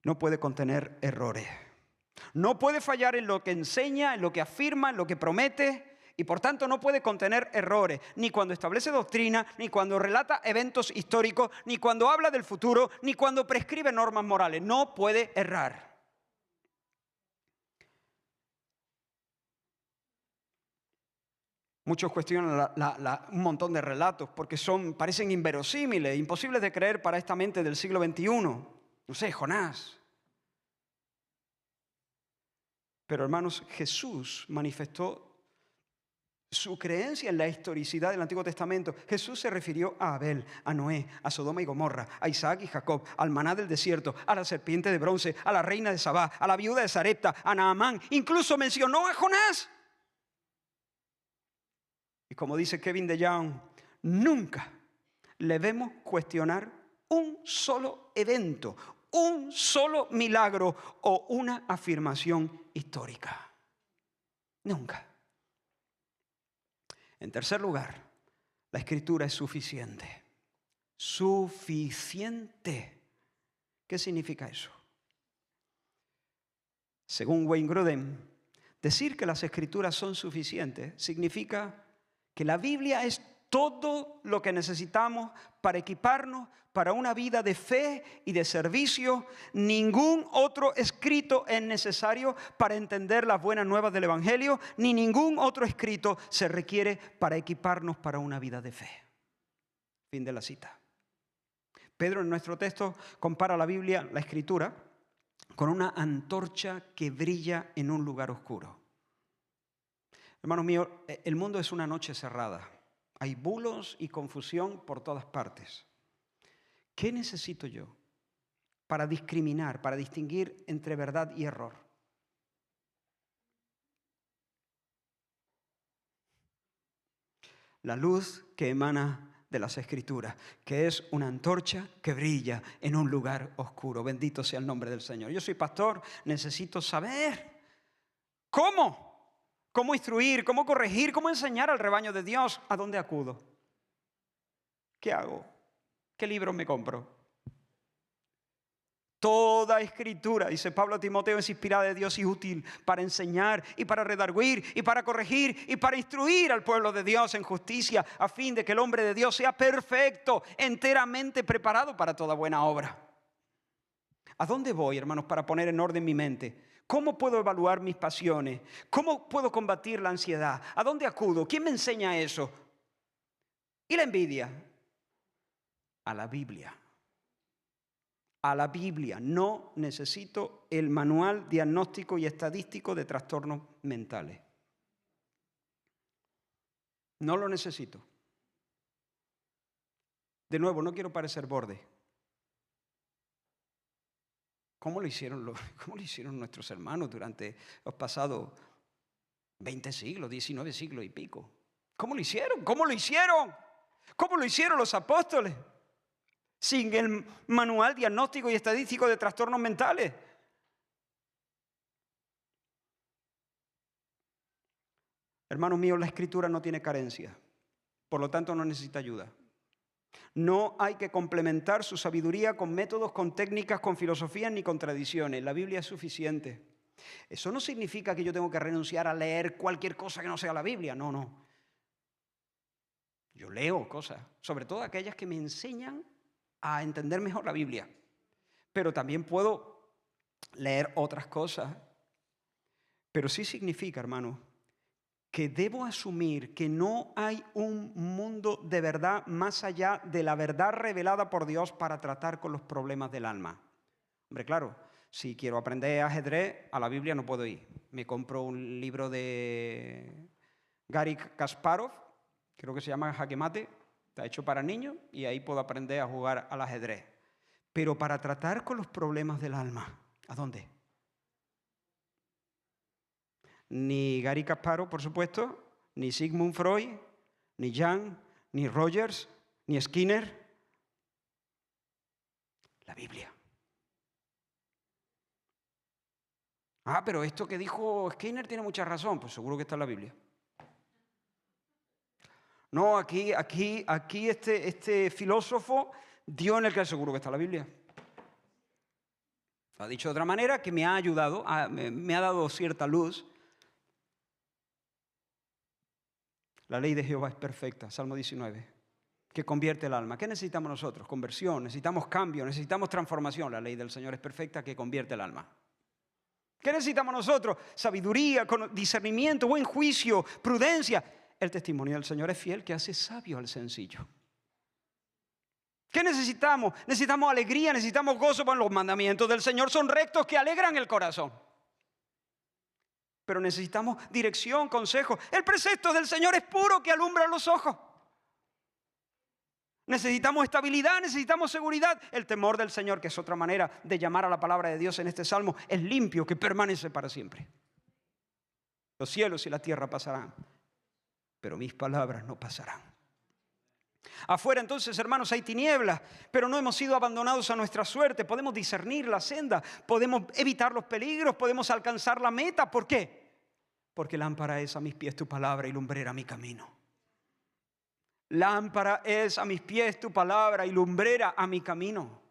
no puede contener errores. No puede fallar en lo que enseña, en lo que afirma, en lo que promete. Y por tanto no puede contener errores, ni cuando establece doctrina, ni cuando relata eventos históricos, ni cuando habla del futuro, ni cuando prescribe normas morales. No puede errar. Muchos cuestionan un montón de relatos porque parecen inverosímiles, imposibles de creer para esta mente del siglo XXI. No sé, Jonás. Pero hermanos, Jesús manifestó su creencia en la historicidad del Antiguo Testamento. Jesús se refirió a Abel, a Noé, a Sodoma y Gomorra, a Isaac y Jacob, al maná del desierto, a la serpiente de bronce, a la reina de Sabá, a la viuda de Sarepta, a Naamán. Incluso mencionó a Jonás. Y como dice Kevin DeYoung, nunca le vemos cuestionar un solo evento, un solo milagro o una afirmación histórica. Nunca. En tercer lugar, la Escritura es suficiente. Suficiente. ¿Qué significa eso? Según Wayne Grudem, decir que las Escrituras son suficientes significa que la Biblia es todo lo que necesitamos para equiparnos para una vida de fe y de servicio. Ningún otro escrito es necesario para entender las buenas nuevas del Evangelio, ni ningún otro escrito se requiere para equiparnos para una vida de fe. Fin de la cita. Pedro en nuestro texto compara la Biblia, la Escritura, con una antorcha que brilla en un lugar oscuro. Hermanos míos, el mundo es una noche cerrada. Hay bulos y confusión por todas partes. ¿Qué necesito yo para discriminar, para distinguir entre verdad y error? La luz que emana de las Escrituras, que es una antorcha que brilla en un lugar oscuro. Bendito sea el nombre del Señor. Yo soy pastor, necesito saber cómo instruir, cómo corregir, cómo enseñar al rebaño de Dios. ¿A dónde acudo? ¿Qué hago? ¿Qué libro me compro? Toda Escritura, dice Pablo a Timoteo, es inspirada de Dios y útil para enseñar y para redarguir y para corregir y para instruir al pueblo de Dios en justicia, a fin de que el hombre de Dios sea perfecto, enteramente preparado para toda buena obra. ¿A dónde voy, hermanos, para poner en orden mi mente? ¿Cómo puedo evaluar mis pasiones? ¿Cómo puedo combatir la ansiedad? ¿A dónde acudo? ¿Quién me enseña eso? ¿Y la envidia? A la Biblia. A la Biblia. No necesito el manual diagnóstico y estadístico de trastornos mentales. No lo necesito. De nuevo, no quiero parecer borde. ¿Cómo lo hicieron nuestros hermanos durante los pasados 20 siglos, 19 siglos y pico. ¿Cómo lo hicieron? ¿Cómo lo hicieron? ¿Cómo lo hicieron los apóstoles? Sin el manual diagnóstico y estadístico de trastornos mentales. Hermanos míos, la Escritura no tiene carencia. Por lo tanto, no necesita ayuda. No hay que complementar su sabiduría con métodos, con técnicas, con filosofías ni con tradiciones. La Biblia es suficiente. Eso no significa que yo tengo que renunciar a leer cualquier cosa que no sea la Biblia. No, no. Yo leo cosas, sobre todo aquellas que me enseñan a entender mejor la Biblia. Pero también puedo leer otras cosas. Pero sí significa, hermano, que debo asumir que no hay un mundo de verdad más allá de la verdad revelada por Dios para tratar con los problemas del alma. Hombre, claro, si quiero aprender ajedrez, a la Biblia no puedo ir. Me compro un libro de Garry Kasparov, creo que se llama Jaque Mate, está hecho para niños, y ahí puedo aprender a jugar al ajedrez. Pero para tratar con los problemas del alma, ¿a dónde? Ni Garry Kasparov, por supuesto, ni Sigmund Freud, ni Jung, ni Rogers, ni Skinner. La Biblia. Ah, pero esto que dijo Skinner tiene mucha razón. Pues seguro que está en la Biblia. No, aquí este filósofo dio en el que seguro que está en la Biblia. Lo ha dicho de otra manera que me ha ayudado, me ha dado cierta luz. La ley de Jehová es perfecta, Salmo 19, que convierte el alma. ¿Qué necesitamos nosotros? Conversión, necesitamos cambio, necesitamos transformación. La ley del Señor es perfecta, que convierte el alma. ¿Qué necesitamos nosotros? Sabiduría, discernimiento, buen juicio, prudencia. El testimonio del Señor es fiel, que hace sabio al sencillo. ¿Qué necesitamos? Necesitamos alegría, necesitamos gozo. Bueno, los mandamientos del Señor son rectos, que alegran el corazón. Pero necesitamos dirección, consejo. El precepto del Señor es puro, que alumbra los ojos. Necesitamos estabilidad, necesitamos seguridad. El temor del Señor, que es otra manera de llamar a la palabra de Dios en este salmo, es limpio, que permanece para siempre. Los cielos y la tierra pasarán, pero mis palabras no pasarán. Afuera entonces, hermanos, hay tinieblas, pero no hemos sido abandonados a nuestra suerte. Podemos discernir la senda, podemos evitar los peligros, podemos alcanzar la meta. ¿Por qué? Porque lámpara es a mis pies tu palabra y lumbrera mi camino. Lámpara es a mis pies tu palabra y lumbrera a mi camino.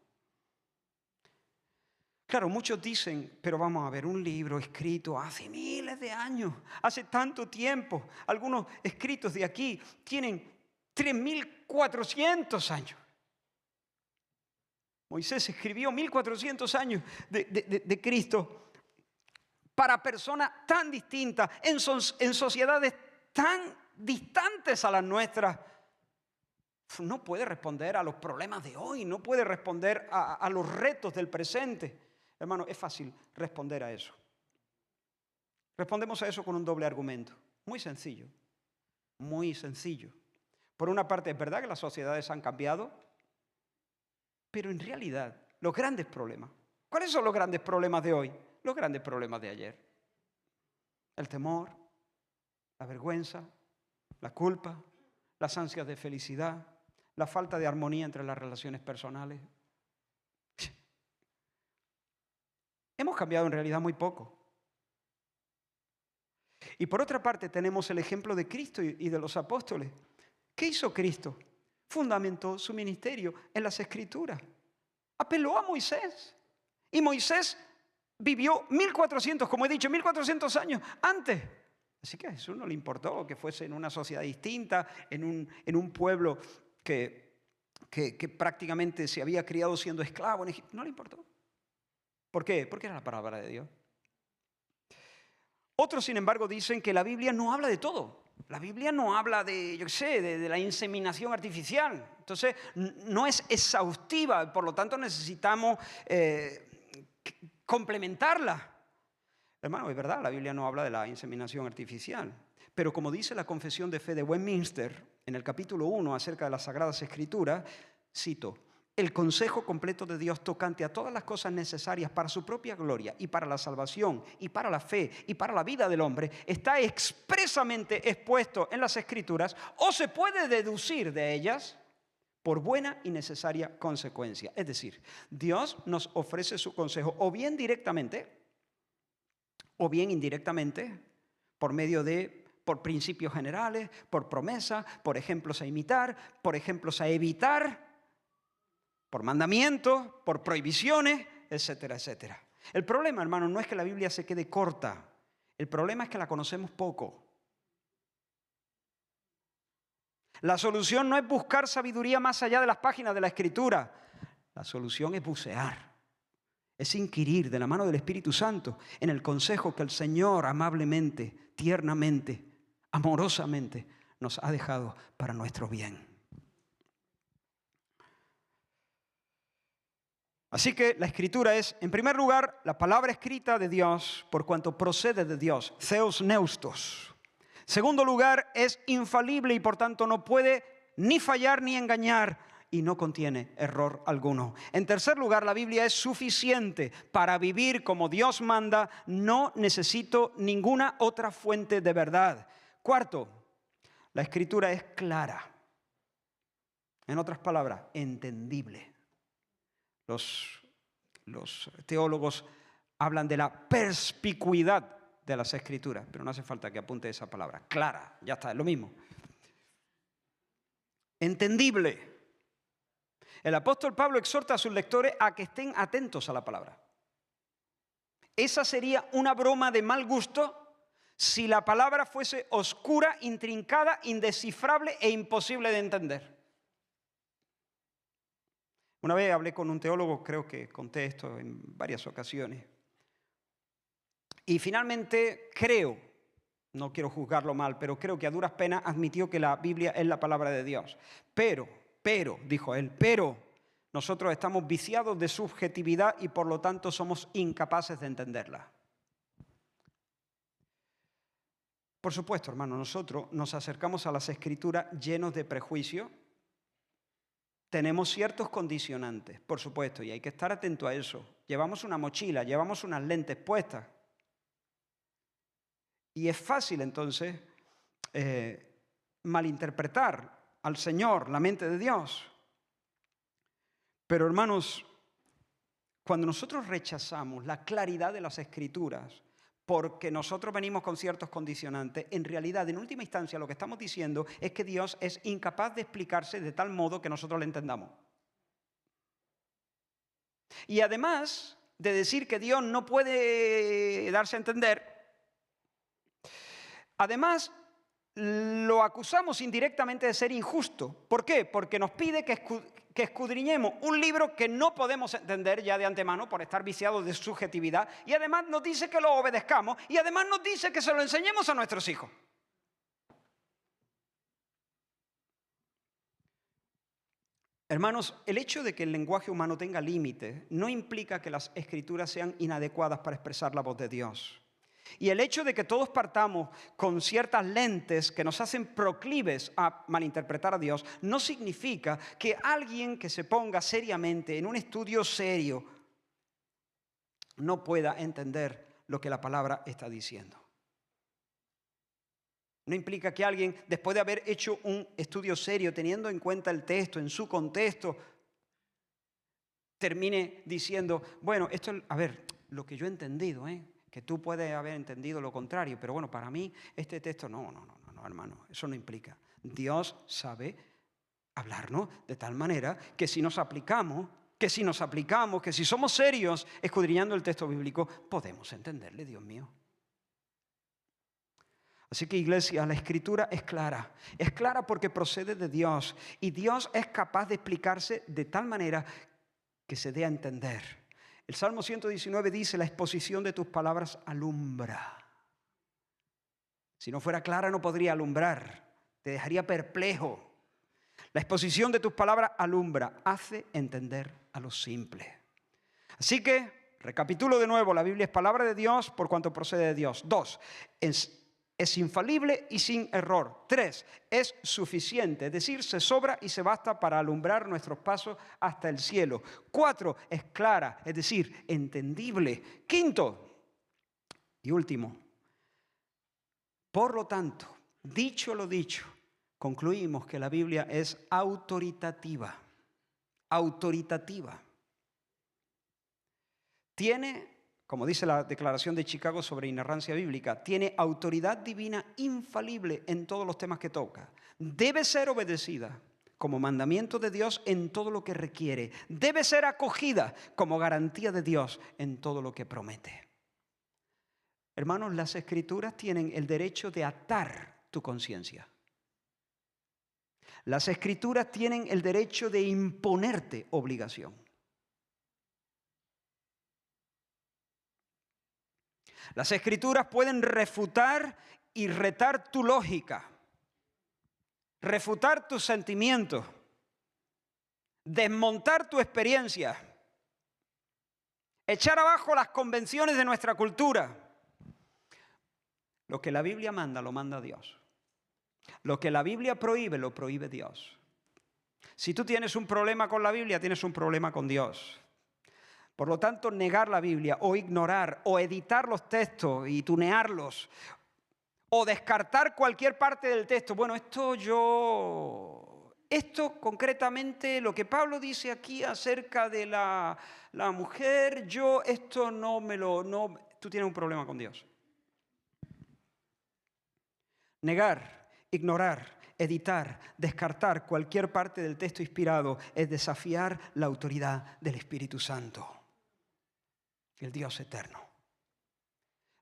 Claro, muchos dicen, pero vamos a ver, un libro escrito hace miles de años, hace tanto tiempo. Algunos escritos de aquí tienen 3.400 años. Moisés escribió 1.400 años de Cristo para personas tan distintas, en sociedades tan distantes a las nuestras. No puede responder a los problemas de hoy, no puede responder a los retos del presente. Hermano, es fácil responder a eso. Respondemos a eso con un doble argumento. Muy sencillo, muy sencillo. Por una parte, es verdad que las sociedades han cambiado, pero en realidad, los grandes problemas. ¿Cuáles son los grandes problemas de hoy? Los grandes problemas de ayer. El temor, la vergüenza, la culpa, las ansias de felicidad, la falta de armonía entre las relaciones personales. Hemos cambiado en realidad muy poco. Y por otra parte tenemos el ejemplo de Cristo y de los apóstoles. ¿Qué hizo Cristo? Fundamentó su ministerio en las Escrituras. Apeló a Moisés. Y Moisés vivió 1.400, como he dicho, 1.400 años antes. Así que a Jesús no le importó que fuese en una sociedad distinta, en un pueblo que prácticamente se había criado siendo esclavo en Egipto. No le importó. ¿Por qué? Porque era la palabra de Dios. Otros, sin embargo, dicen que la Biblia no habla de todo. La Biblia no habla de, yo qué sé, de la inseminación artificial. Entonces, no es exhaustiva, por lo tanto necesitamos complementarla. Hermano, es verdad, la Biblia no habla de la inseminación artificial. Pero como dice la Confesión de Fe de Westminster, en el capítulo 1 acerca de las Sagradas Escrituras, cito, el consejo completo de Dios tocante a todas las cosas necesarias para su propia gloria y para la salvación y para la fe y para la vida del hombre está expresamente expuesto en las Escrituras o se puede deducir de ellas por buena y necesaria consecuencia. Es decir, Dios nos ofrece su consejo o bien directamente o bien indirectamente por principios generales, por promesas, por ejemplos a imitar, por ejemplos a evitar, por mandamientos, por prohibiciones, etcétera, etcétera. El problema, hermanos, no es que la Biblia se quede corta. El problema es que la conocemos poco. La solución no es buscar sabiduría más allá de las páginas de la Escritura. La solución es bucear. Es inquirir de la mano del Espíritu Santo en el consejo que el Señor amablemente, tiernamente, amorosamente nos ha dejado para nuestro bien. Así que la Escritura es, en primer lugar, la palabra escrita de Dios por cuanto procede de Dios, Theos Neustos. Segundo lugar, es infalible y por tanto no puede ni fallar ni engañar y no contiene error alguno. En tercer lugar, la Biblia es suficiente para vivir como Dios manda. No necesito ninguna otra fuente de verdad. Cuarto, la Escritura es clara. En otras palabras, entendible. Los teólogos hablan de la perspicuidad de las Escrituras, pero no hace falta que apunte esa palabra. Clara, ya está, es lo mismo. Entendible. El apóstol Pablo exhorta a sus lectores a que estén atentos a la palabra. Esa sería una broma de mal gusto si la palabra fuese oscura, intrincada, indescifrable e imposible de entender. Una vez hablé con un teólogo, creo que conté esto en varias ocasiones. Y finalmente creo, no quiero juzgarlo mal, pero creo que a duras penas admitió que la Biblia es la palabra de Dios. Pero, dijo él, nosotros estamos viciados de subjetividad y por lo tanto somos incapaces de entenderla. Por supuesto, hermano, nosotros nos acercamos a las Escrituras llenos de prejuicio. Tenemos ciertos condicionantes, por supuesto, y hay que estar atento a eso. Llevamos una mochila, llevamos unas lentes puestas. Y es fácil, entonces, malinterpretar al Señor, la mente de Dios. Pero, hermanos, cuando nosotros rechazamos la claridad de las Escrituras, porque nosotros venimos con ciertos condicionantes, en realidad, en última instancia, lo que estamos diciendo es que Dios es incapaz de explicarse de tal modo que nosotros le entendamos. Y además de decir que Dios no puede darse a entender, además lo acusamos indirectamente de ser injusto. ¿Por qué? Porque nos pide que escudriñemos un libro que no podemos entender ya de antemano por estar viciados de subjetividad, y además nos dice que lo obedezcamos y además nos dice que se lo enseñemos a nuestros hijos. Hermanos, el hecho de que el lenguaje humano tenga límites no implica que las Escrituras sean inadecuadas para expresar la voz de Dios. Y el hecho de que todos partamos con ciertas lentes que nos hacen proclives a malinterpretar a Dios no significa que alguien que se ponga seriamente en un estudio serio no pueda entender lo que la palabra está diciendo. No implica que alguien, después de haber hecho un estudio serio, teniendo en cuenta el texto en su contexto, termine diciendo, bueno, esto es, lo que yo he entendido, que tú puedes haber entendido lo contrario, pero bueno, para mí este texto, no, hermano, eso no implica. Dios sabe hablarnos de tal manera que si nos aplicamos, que si somos serios escudriñando el texto bíblico, podemos entenderle, Dios mío. Así que, iglesia, la Escritura es clara. Es clara porque procede de Dios y Dios es capaz de explicarse de tal manera que se dé a entender. El Salmo 119 dice, la exposición de tus palabras alumbra. Si no fuera clara no podría alumbrar, te dejaría perplejo. La exposición de tus palabras alumbra, hace entender a los simples. Así que, recapitulo de nuevo, la Biblia es palabra de Dios por cuanto procede de Dios. 2, Es infalible y sin error. 3, es suficiente, es decir, se sobra y se basta para alumbrar nuestros pasos hasta el cielo. 4, es clara, es decir, entendible. 5 y último, por lo tanto, dicho lo dicho, concluimos que la Biblia es autoritativa. Autoritativa. Tiene, como dice la Declaración de Chicago sobre inerrancia bíblica, tiene autoridad divina infalible en todos los temas que toca. Debe ser obedecida como mandamiento de Dios en todo lo que requiere. Debe ser acogida como garantía de Dios en todo lo que promete. Hermanos, las Escrituras tienen el derecho de atar tu conciencia. Las Escrituras tienen el derecho de imponerte obligación. Las Escrituras pueden refutar y retar tu lógica, refutar tus sentimientos, desmontar tu experiencia, echar abajo las convenciones de nuestra cultura. Lo que la Biblia manda, lo manda Dios. Lo que la Biblia prohíbe, lo prohíbe Dios. Si tú tienes un problema con la Biblia, tienes un problema con Dios. Por lo tanto, negar la Biblia o ignorar o editar los textos y tunearlos o descartar cualquier parte del texto. Bueno, esto concretamente, lo que Pablo dice aquí acerca de la mujer, esto no me lo... No, tú tienes un problema con Dios. Negar, ignorar, editar, descartar cualquier parte del texto inspirado es desafiar la autoridad del Espíritu Santo, el Dios eterno.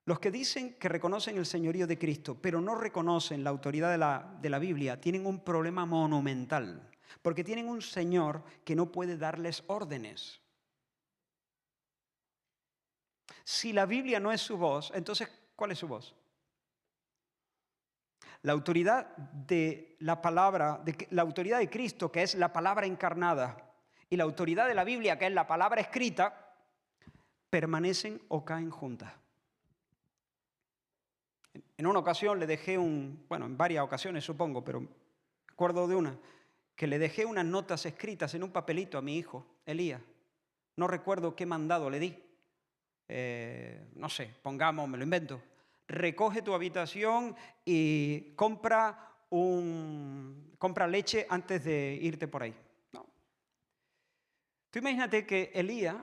Los que dicen que reconocen el señorío de Cristo, pero no reconocen la autoridad de la Biblia, tienen un problema monumental, porque tienen un Señor que no puede darles órdenes. Si la Biblia no es su voz, entonces, ¿cuál es su voz? La autoridad de la palabra, la autoridad de Cristo, que es la palabra encarnada, y la autoridad de la Biblia, que es la palabra escrita, permanecen o caen juntas. En una ocasión le dejé en varias ocasiones supongo, pero me acuerdo de una, que le dejé unas notas escritas en un papelito a mi hijo, Elías. No recuerdo qué mandado le di. No sé, pongamos, me lo invento. Recoge tu habitación y compra leche antes de irte por ahí. No. Tú imagínate que Elías,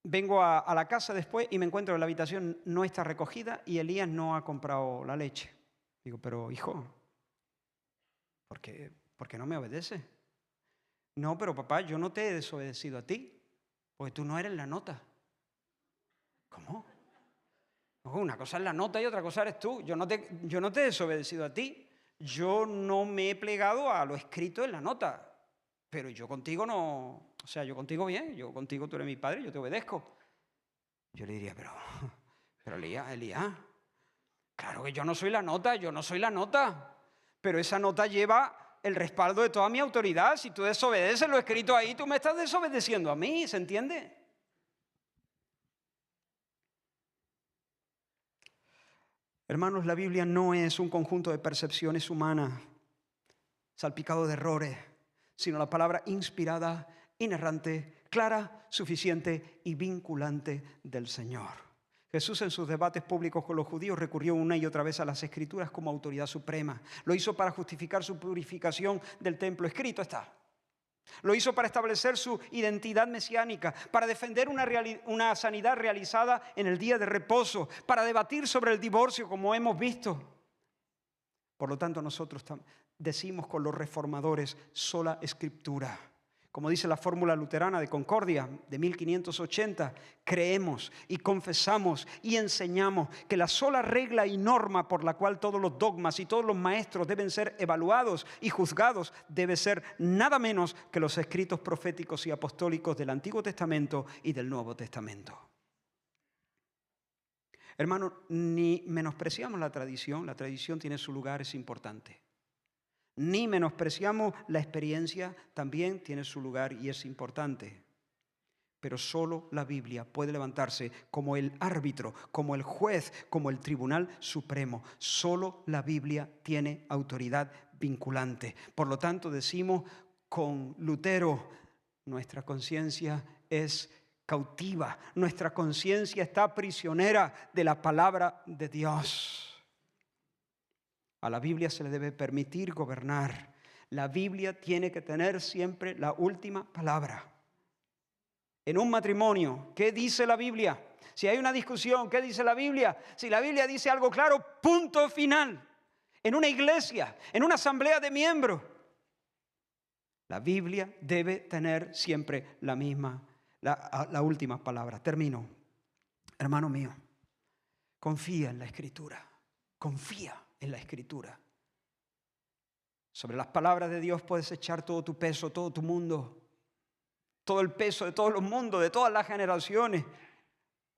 vengo a la casa después y me encuentro que la habitación no está recogida y Elías no ha comprado la leche. Digo, pero hijo, ¿por qué no me obedece? No, pero papá, yo no te he desobedecido a ti, porque tú no eres la nota. ¿Cómo? Una cosa es la nota y otra cosa eres tú. Yo no te he desobedecido a ti. Yo no me he plegado a lo escrito en la nota. Pero yo contigo no... O sea, yo contigo bien. Yo contigo, tú eres mi padre, yo te obedezco. Yo le diría, pero Elías, claro que yo no soy la nota, Pero esa nota lleva el respaldo de toda mi autoridad. Si tú desobedeces lo escrito ahí, tú me estás desobedeciendo a mí, ¿se entiende? Hermanos, la Biblia no es un conjunto de percepciones humanas, salpicado de errores, sino la palabra inspirada, inerrante, clara, suficiente y vinculante del Señor. Jesús en sus debates públicos con los judíos recurrió una y otra vez a las Escrituras como autoridad suprema. Lo hizo para justificar su purificación del templo. Escrito está. Lo hizo para establecer su identidad mesiánica, para defender una sanidad realizada en el día de reposo, para debatir sobre el divorcio, como hemos visto. Por lo tanto, nosotros decimos con los reformadores sola escritura. Como dice la fórmula luterana de Concordia de 1580, creemos y confesamos y enseñamos que la sola regla y norma por la cual todos los dogmas y todos los maestros deben ser evaluados y juzgados debe ser nada menos que los escritos proféticos y apostólicos del Antiguo Testamento y del Nuevo Testamento. Hermanos, ni menospreciamos la tradición tiene su lugar, es importante. Ni menospreciamos la experiencia, también tiene su lugar y es importante. Pero solo la Biblia puede levantarse como el árbitro, como el juez, como el tribunal supremo. Solo la Biblia tiene autoridad vinculante. Por lo tanto, decimos con Lutero, nuestra conciencia es cautiva, nuestra conciencia está prisionera de la palabra de Dios. A la Biblia se le debe permitir gobernar. La Biblia tiene que tener siempre la última palabra. En un matrimonio, ¿qué dice la Biblia? Si hay una discusión, ¿qué dice la Biblia? Si la Biblia dice algo claro, punto final. En una iglesia, en una asamblea de miembros, la Biblia debe tener siempre la última palabra. Termino. Hermano mío, confía en la Escritura. Confía en la Escritura. Sobre las palabras de Dios puedes echar todo tu peso, todo tu mundo. Todo el peso de todos los mundos, de todas las generaciones.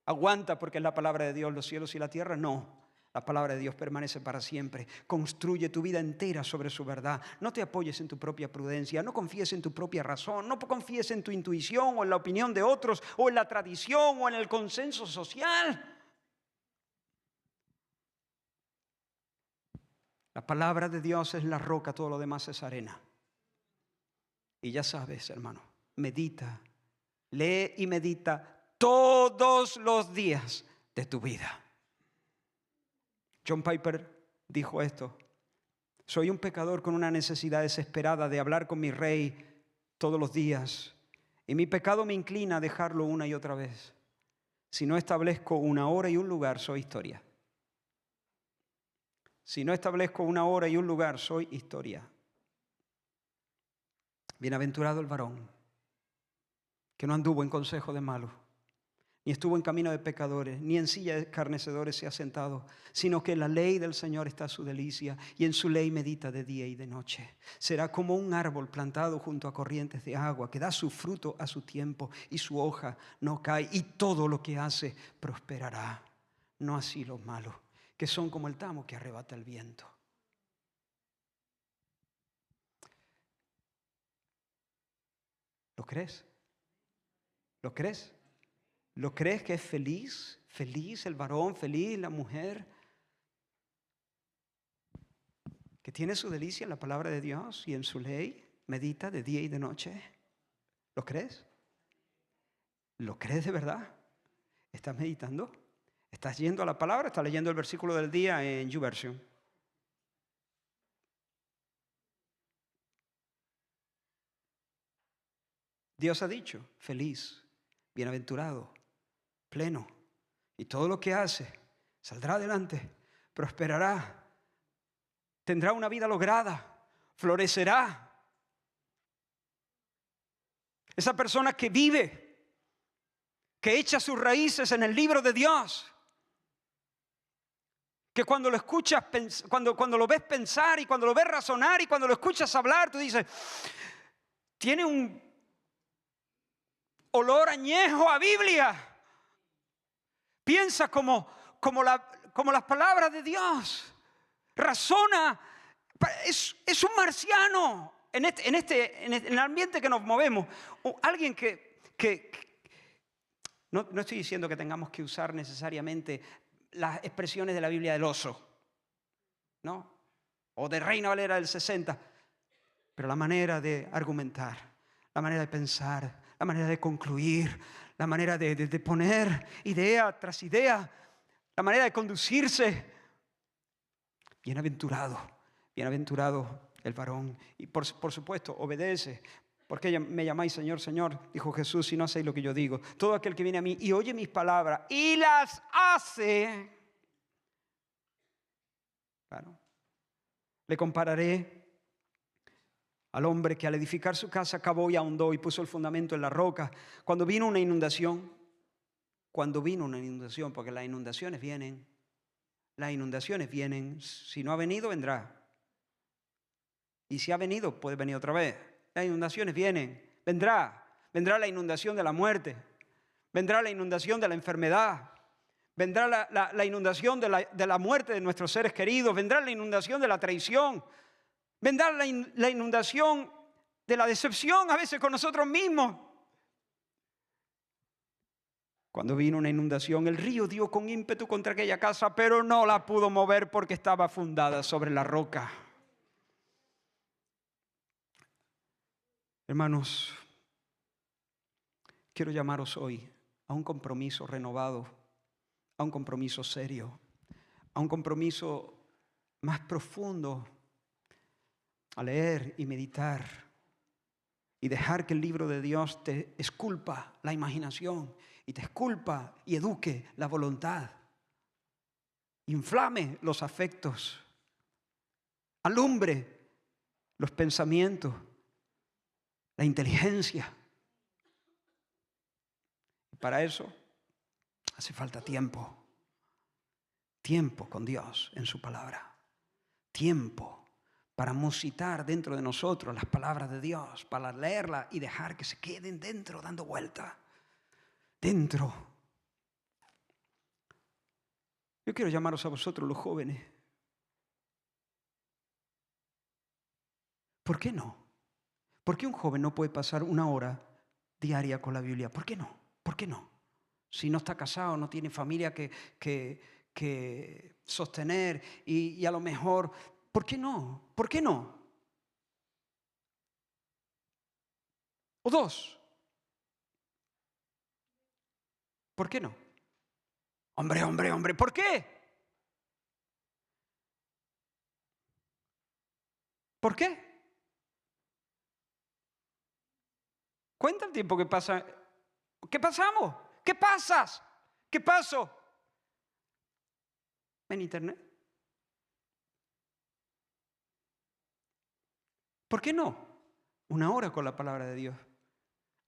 Aguanta porque es la palabra de Dios, los cielos y la tierra. No, la palabra de Dios permanece para siempre. Construye tu vida entera sobre su verdad. No te apoyes en tu propia prudencia, no confíes en tu propia razón, no confíes en tu intuición o en la opinión de otros o en la tradición o en el consenso social. La palabra de Dios es la roca, todo lo demás es arena. Y ya sabes, hermano, medita, lee y medita todos los días de tu vida. John Piper dijo esto: soy un pecador con una necesidad desesperada de hablar con mi rey todos los días, y mi pecado me inclina a dejarlo una y otra vez. Si no establezco una hora y un lugar, soy historia. Si no establezco una hora y un lugar, soy historia. Bienaventurado el varón que no anduvo en consejo de malos, ni estuvo en camino de pecadores, ni en silla de escarnecedores se ha sentado, sino que en la ley del Señor está su delicia, y en su ley medita de día y de noche. Será como un árbol plantado junto a corrientes de agua, que da su fruto a su tiempo, y su hoja no cae, y todo lo que hace prosperará. No así los malos, que son como el tamo que arrebata el viento. ¿Lo crees? ¿Lo crees? ¿Lo crees que es feliz? ¿Feliz el varón? ¿Feliz la mujer? Que tiene su delicia en la palabra de Dios y en su ley, medita de día y de noche. ¿Lo crees? ¿Lo crees de verdad? ¿Estás meditando? ¿Estás yendo a la palabra? ¿Estás leyendo el versículo del día en YouVersion? Dios ha dicho, feliz, bienaventurado, pleno, y todo lo que hace saldrá adelante, prosperará, tendrá una vida lograda, florecerá. Esa persona que vive, que echa sus raíces en el libro de Dios, que cuando lo escuchas, cuando lo ves pensar y cuando lo ves razonar y cuando lo escuchas hablar, tú dices, tiene un olor añejo a Biblia. Piensa como las palabras de Dios. Razona. Es un marciano en el ambiente que nos movemos. Alguien que no estoy diciendo que tengamos que usar necesariamente las expresiones de la Biblia del oso, ¿no? O de Reina Valera del 60. Pero la manera de argumentar, la manera de pensar, la manera de concluir, la manera de poner idea tras idea, la manera de conducirse. Bienaventurado el varón. Y por supuesto, obedece. Porque me llamáis Señor, Señor, dijo Jesús, si no hacéis lo que yo digo. Todo aquel que viene a mí y oye mis palabras y las hace, claro, le compararé al hombre que al edificar su casa cavó y ahondó y puso el fundamento en la roca. Cuando vino una inundación, porque las inundaciones vienen, si no ha venido, vendrá. Y si ha venido, puede venir otra vez. Las inundaciones vienen, vendrá la inundación de la muerte, vendrá la inundación de la enfermedad, vendrá la inundación de la muerte de nuestros seres queridos, vendrá la inundación de la traición, vendrá la inundación de la decepción a veces con nosotros mismos. Cuando vino una inundación, el río dio con ímpetu contra aquella casa, pero no la pudo mover porque estaba fundada sobre la roca. Hermanos, quiero llamaros hoy a un compromiso renovado, a un compromiso serio, a un compromiso más profundo, a leer y meditar y dejar que el libro de Dios te esculpa la imaginación y te esculpa y eduque la voluntad, inflame los afectos, alumbre los pensamientos, la inteligencia. Y para eso hace falta tiempo. Tiempo con Dios en su palabra. Tiempo para musitar dentro de nosotros las palabras de Dios, para leerlas y dejar que se queden dentro, dando vuelta. Dentro. Yo quiero llamaros a vosotros los jóvenes. ¿Por qué no? ¿Por qué un joven no puede pasar 1 hora diaria con la Biblia? ¿Por qué no? ¿Por qué no? Si no está casado, no tiene familia que sostener y a lo mejor, ¿por qué no? ¿Por qué no? O 2. ¿Por qué no? Hombre, ¿por qué? ¿Por qué? Cuenta el tiempo que pasa. ¿Qué pasamos? ¿Qué pasas? ¿Qué paso? En internet. ¿Por qué no? 1 hora con la palabra de Dios.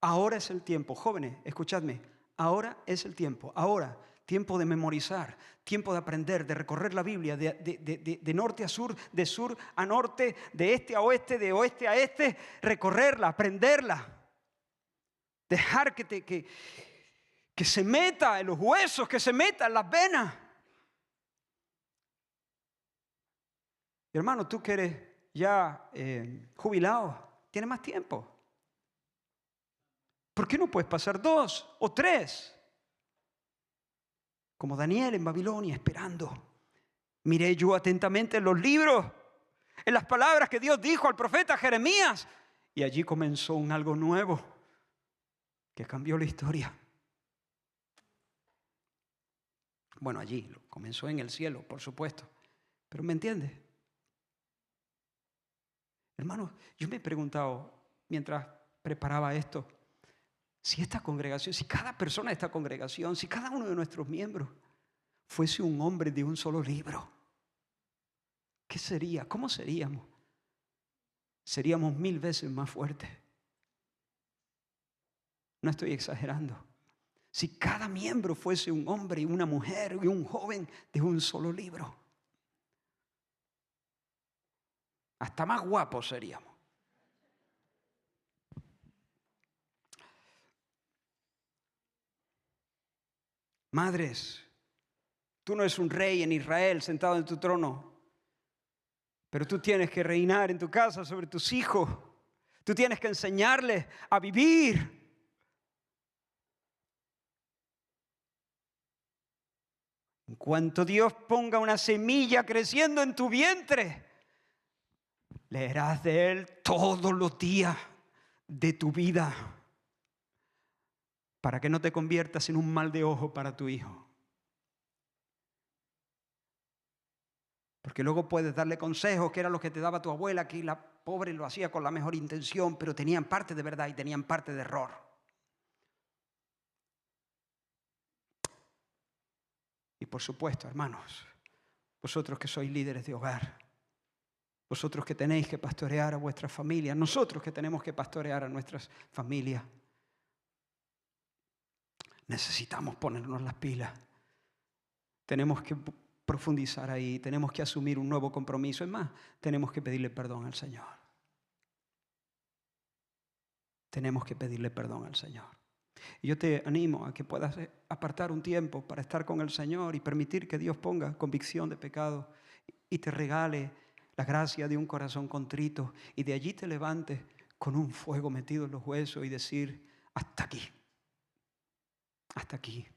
Ahora es el tiempo. Jóvenes, escuchadme. Ahora es el tiempo. Ahora, tiempo de memorizar, tiempo de aprender, de recorrer la Biblia de norte a sur, de sur a norte, de este a oeste, de oeste a este, recorrerla, aprenderla. Dejar que se meta en los huesos, que se meta en las venas. Hermano, tú que eres ya jubilado, tienes más tiempo. ¿Por qué no puedes pasar 2 o 3? Como Daniel en Babilonia, esperando. Miré yo atentamente en los libros, en las palabras que Dios dijo al profeta Jeremías. Y allí comenzó un algo nuevo que cambió la historia. Bueno, allí comenzó en el cielo, por supuesto. Pero ¿me entiendes? Hermanos, yo me he preguntado mientras preparaba esto, si esta congregación, si cada persona de esta congregación, si cada uno de nuestros miembros fuese un hombre de un solo libro, ¿qué sería? ¿Cómo seríamos? Seríamos 1000 veces más fuertes. No estoy exagerando. Si cada miembro fuese un hombre y una mujer y un joven de un solo libro, hasta más guapos seríamos. Madres, tú no eres un rey en Israel sentado en tu trono, pero tú tienes que reinar en tu casa sobre tus hijos. Tú tienes que enseñarles a vivir. En cuanto Dios ponga una semilla creciendo en tu vientre, leerás de Él todos los días de tu vida para que no te conviertas en un mal de ojo para tu hijo. Porque luego puedes darle consejos, que era lo que te daba tu abuela, que la pobre lo hacía con la mejor intención, pero tenían parte de verdad y tenían parte de error. Y por supuesto, hermanos, vosotros que sois líderes de hogar, vosotros que tenéis que pastorear a vuestras familias, nosotros que tenemos que pastorear a nuestras familias, necesitamos ponernos las pilas. Tenemos que profundizar ahí, tenemos que asumir un nuevo compromiso. Es más, tenemos que pedirle perdón al Señor. Tenemos que pedirle perdón al Señor. Y yo te animo a que puedas apartar un tiempo para estar con el Señor y permitir que Dios ponga convicción de pecado y te regale la gracia de un corazón contrito y de allí te levantes con un fuego metido en los huesos y decir, hasta aquí, hasta aquí.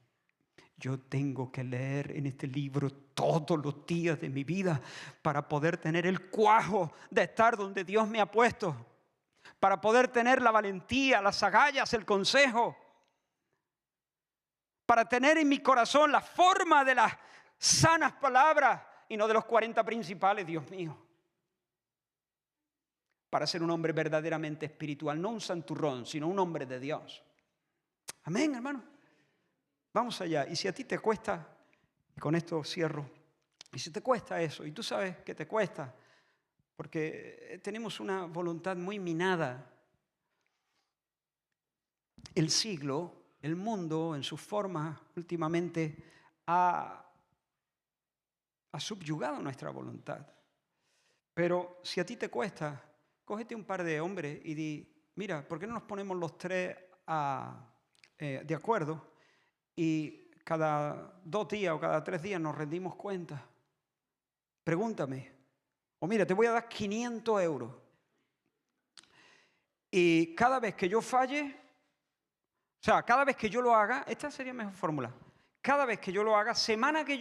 Yo tengo que leer en este libro todos los días de mi vida para poder tener el cuajo de estar donde Dios me ha puesto, para poder tener la valentía, las agallas, el consejo, para tener en mi corazón la forma de las sanas palabras y no de los 40 principales, Dios mío. Para ser un hombre verdaderamente espiritual, no un santurrón, sino un hombre de Dios. Amén, hermano. Vamos allá. Y si a ti te cuesta, con esto cierro, y si te cuesta eso, y tú sabes que te cuesta, porque tenemos una voluntad muy minada. El siglo, el mundo en su forma últimamente ha subyugado nuestra voluntad. Pero si a ti te cuesta, cógete un par de hombres y di, mira, ¿por qué no nos ponemos los tres de acuerdo y cada 2 días o cada 3 días nos rendimos cuenta? Pregúntame. O mira, te voy a dar 500 euros. Y cada vez que yo falle, o sea, cada vez que yo lo haga, esta sería mejor fórmula. Cada vez que yo lo haga, semana que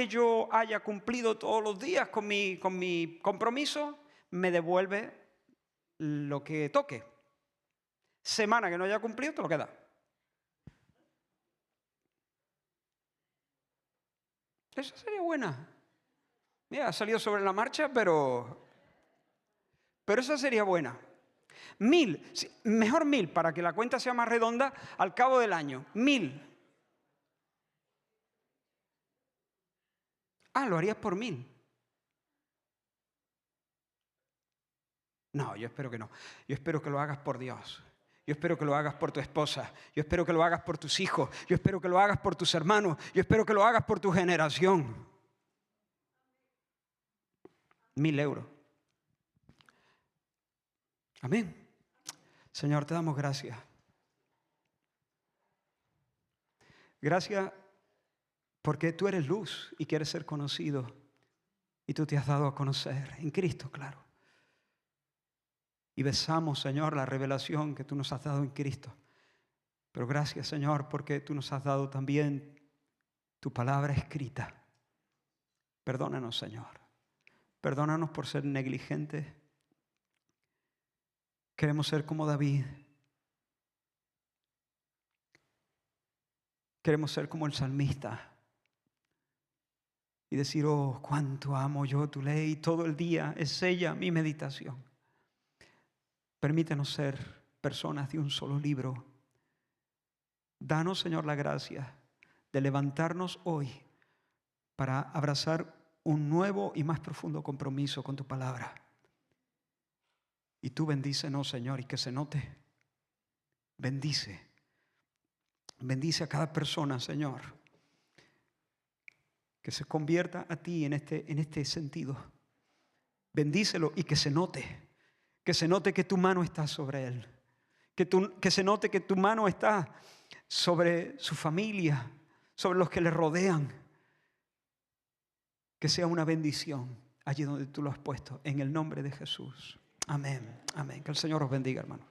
yo haya cumplido todos los días con mi compromiso, me devuelve lo que toque. Semana que no haya cumplido, te lo queda. Esa sería buena. Mira, ha salido sobre la marcha, pero esa sería buena. 1000, mejor 1000, para que la cuenta sea más redonda al cabo del año. 1000. Lo harías por 1000. No, yo espero que no. Yo espero que lo hagas por Dios. Yo espero que lo hagas por tu esposa. Yo espero que lo hagas por tus hijos. Yo espero que lo hagas por tus hermanos. Yo espero que lo hagas por tu generación. 1000 euros. Amén. Señor, te damos gracias. Gracias porque tú eres luz y quieres ser conocido. Y tú te has dado a conocer en Cristo, claro. Y besamos, Señor, la revelación que tú nos has dado en Cristo. Pero gracias, Señor, porque tú nos has dado también tu palabra escrita. Perdónanos, Señor. Perdónanos por ser negligentes. Queremos ser como David. Queremos ser como el salmista. Y decir, oh, cuánto amo yo tu ley. Todo el día es ella mi meditación. Permítenos ser personas de un solo libro. Danos, Señor, la gracia de levantarnos hoy para abrazar un nuevo y más profundo compromiso con tu palabra. Y tú bendícenos, Señor, y que se note. Bendice. Bendice a cada persona, Señor, que se convierta a ti en este sentido. Bendícelo y que se note. Que se note que tu mano está sobre él. Que se note que tu mano está sobre su familia, sobre los que le rodean. Que sea una bendición allí donde tú lo has puesto. En el nombre de Jesús. Amén. Amén. Que el Señor os bendiga, hermanos.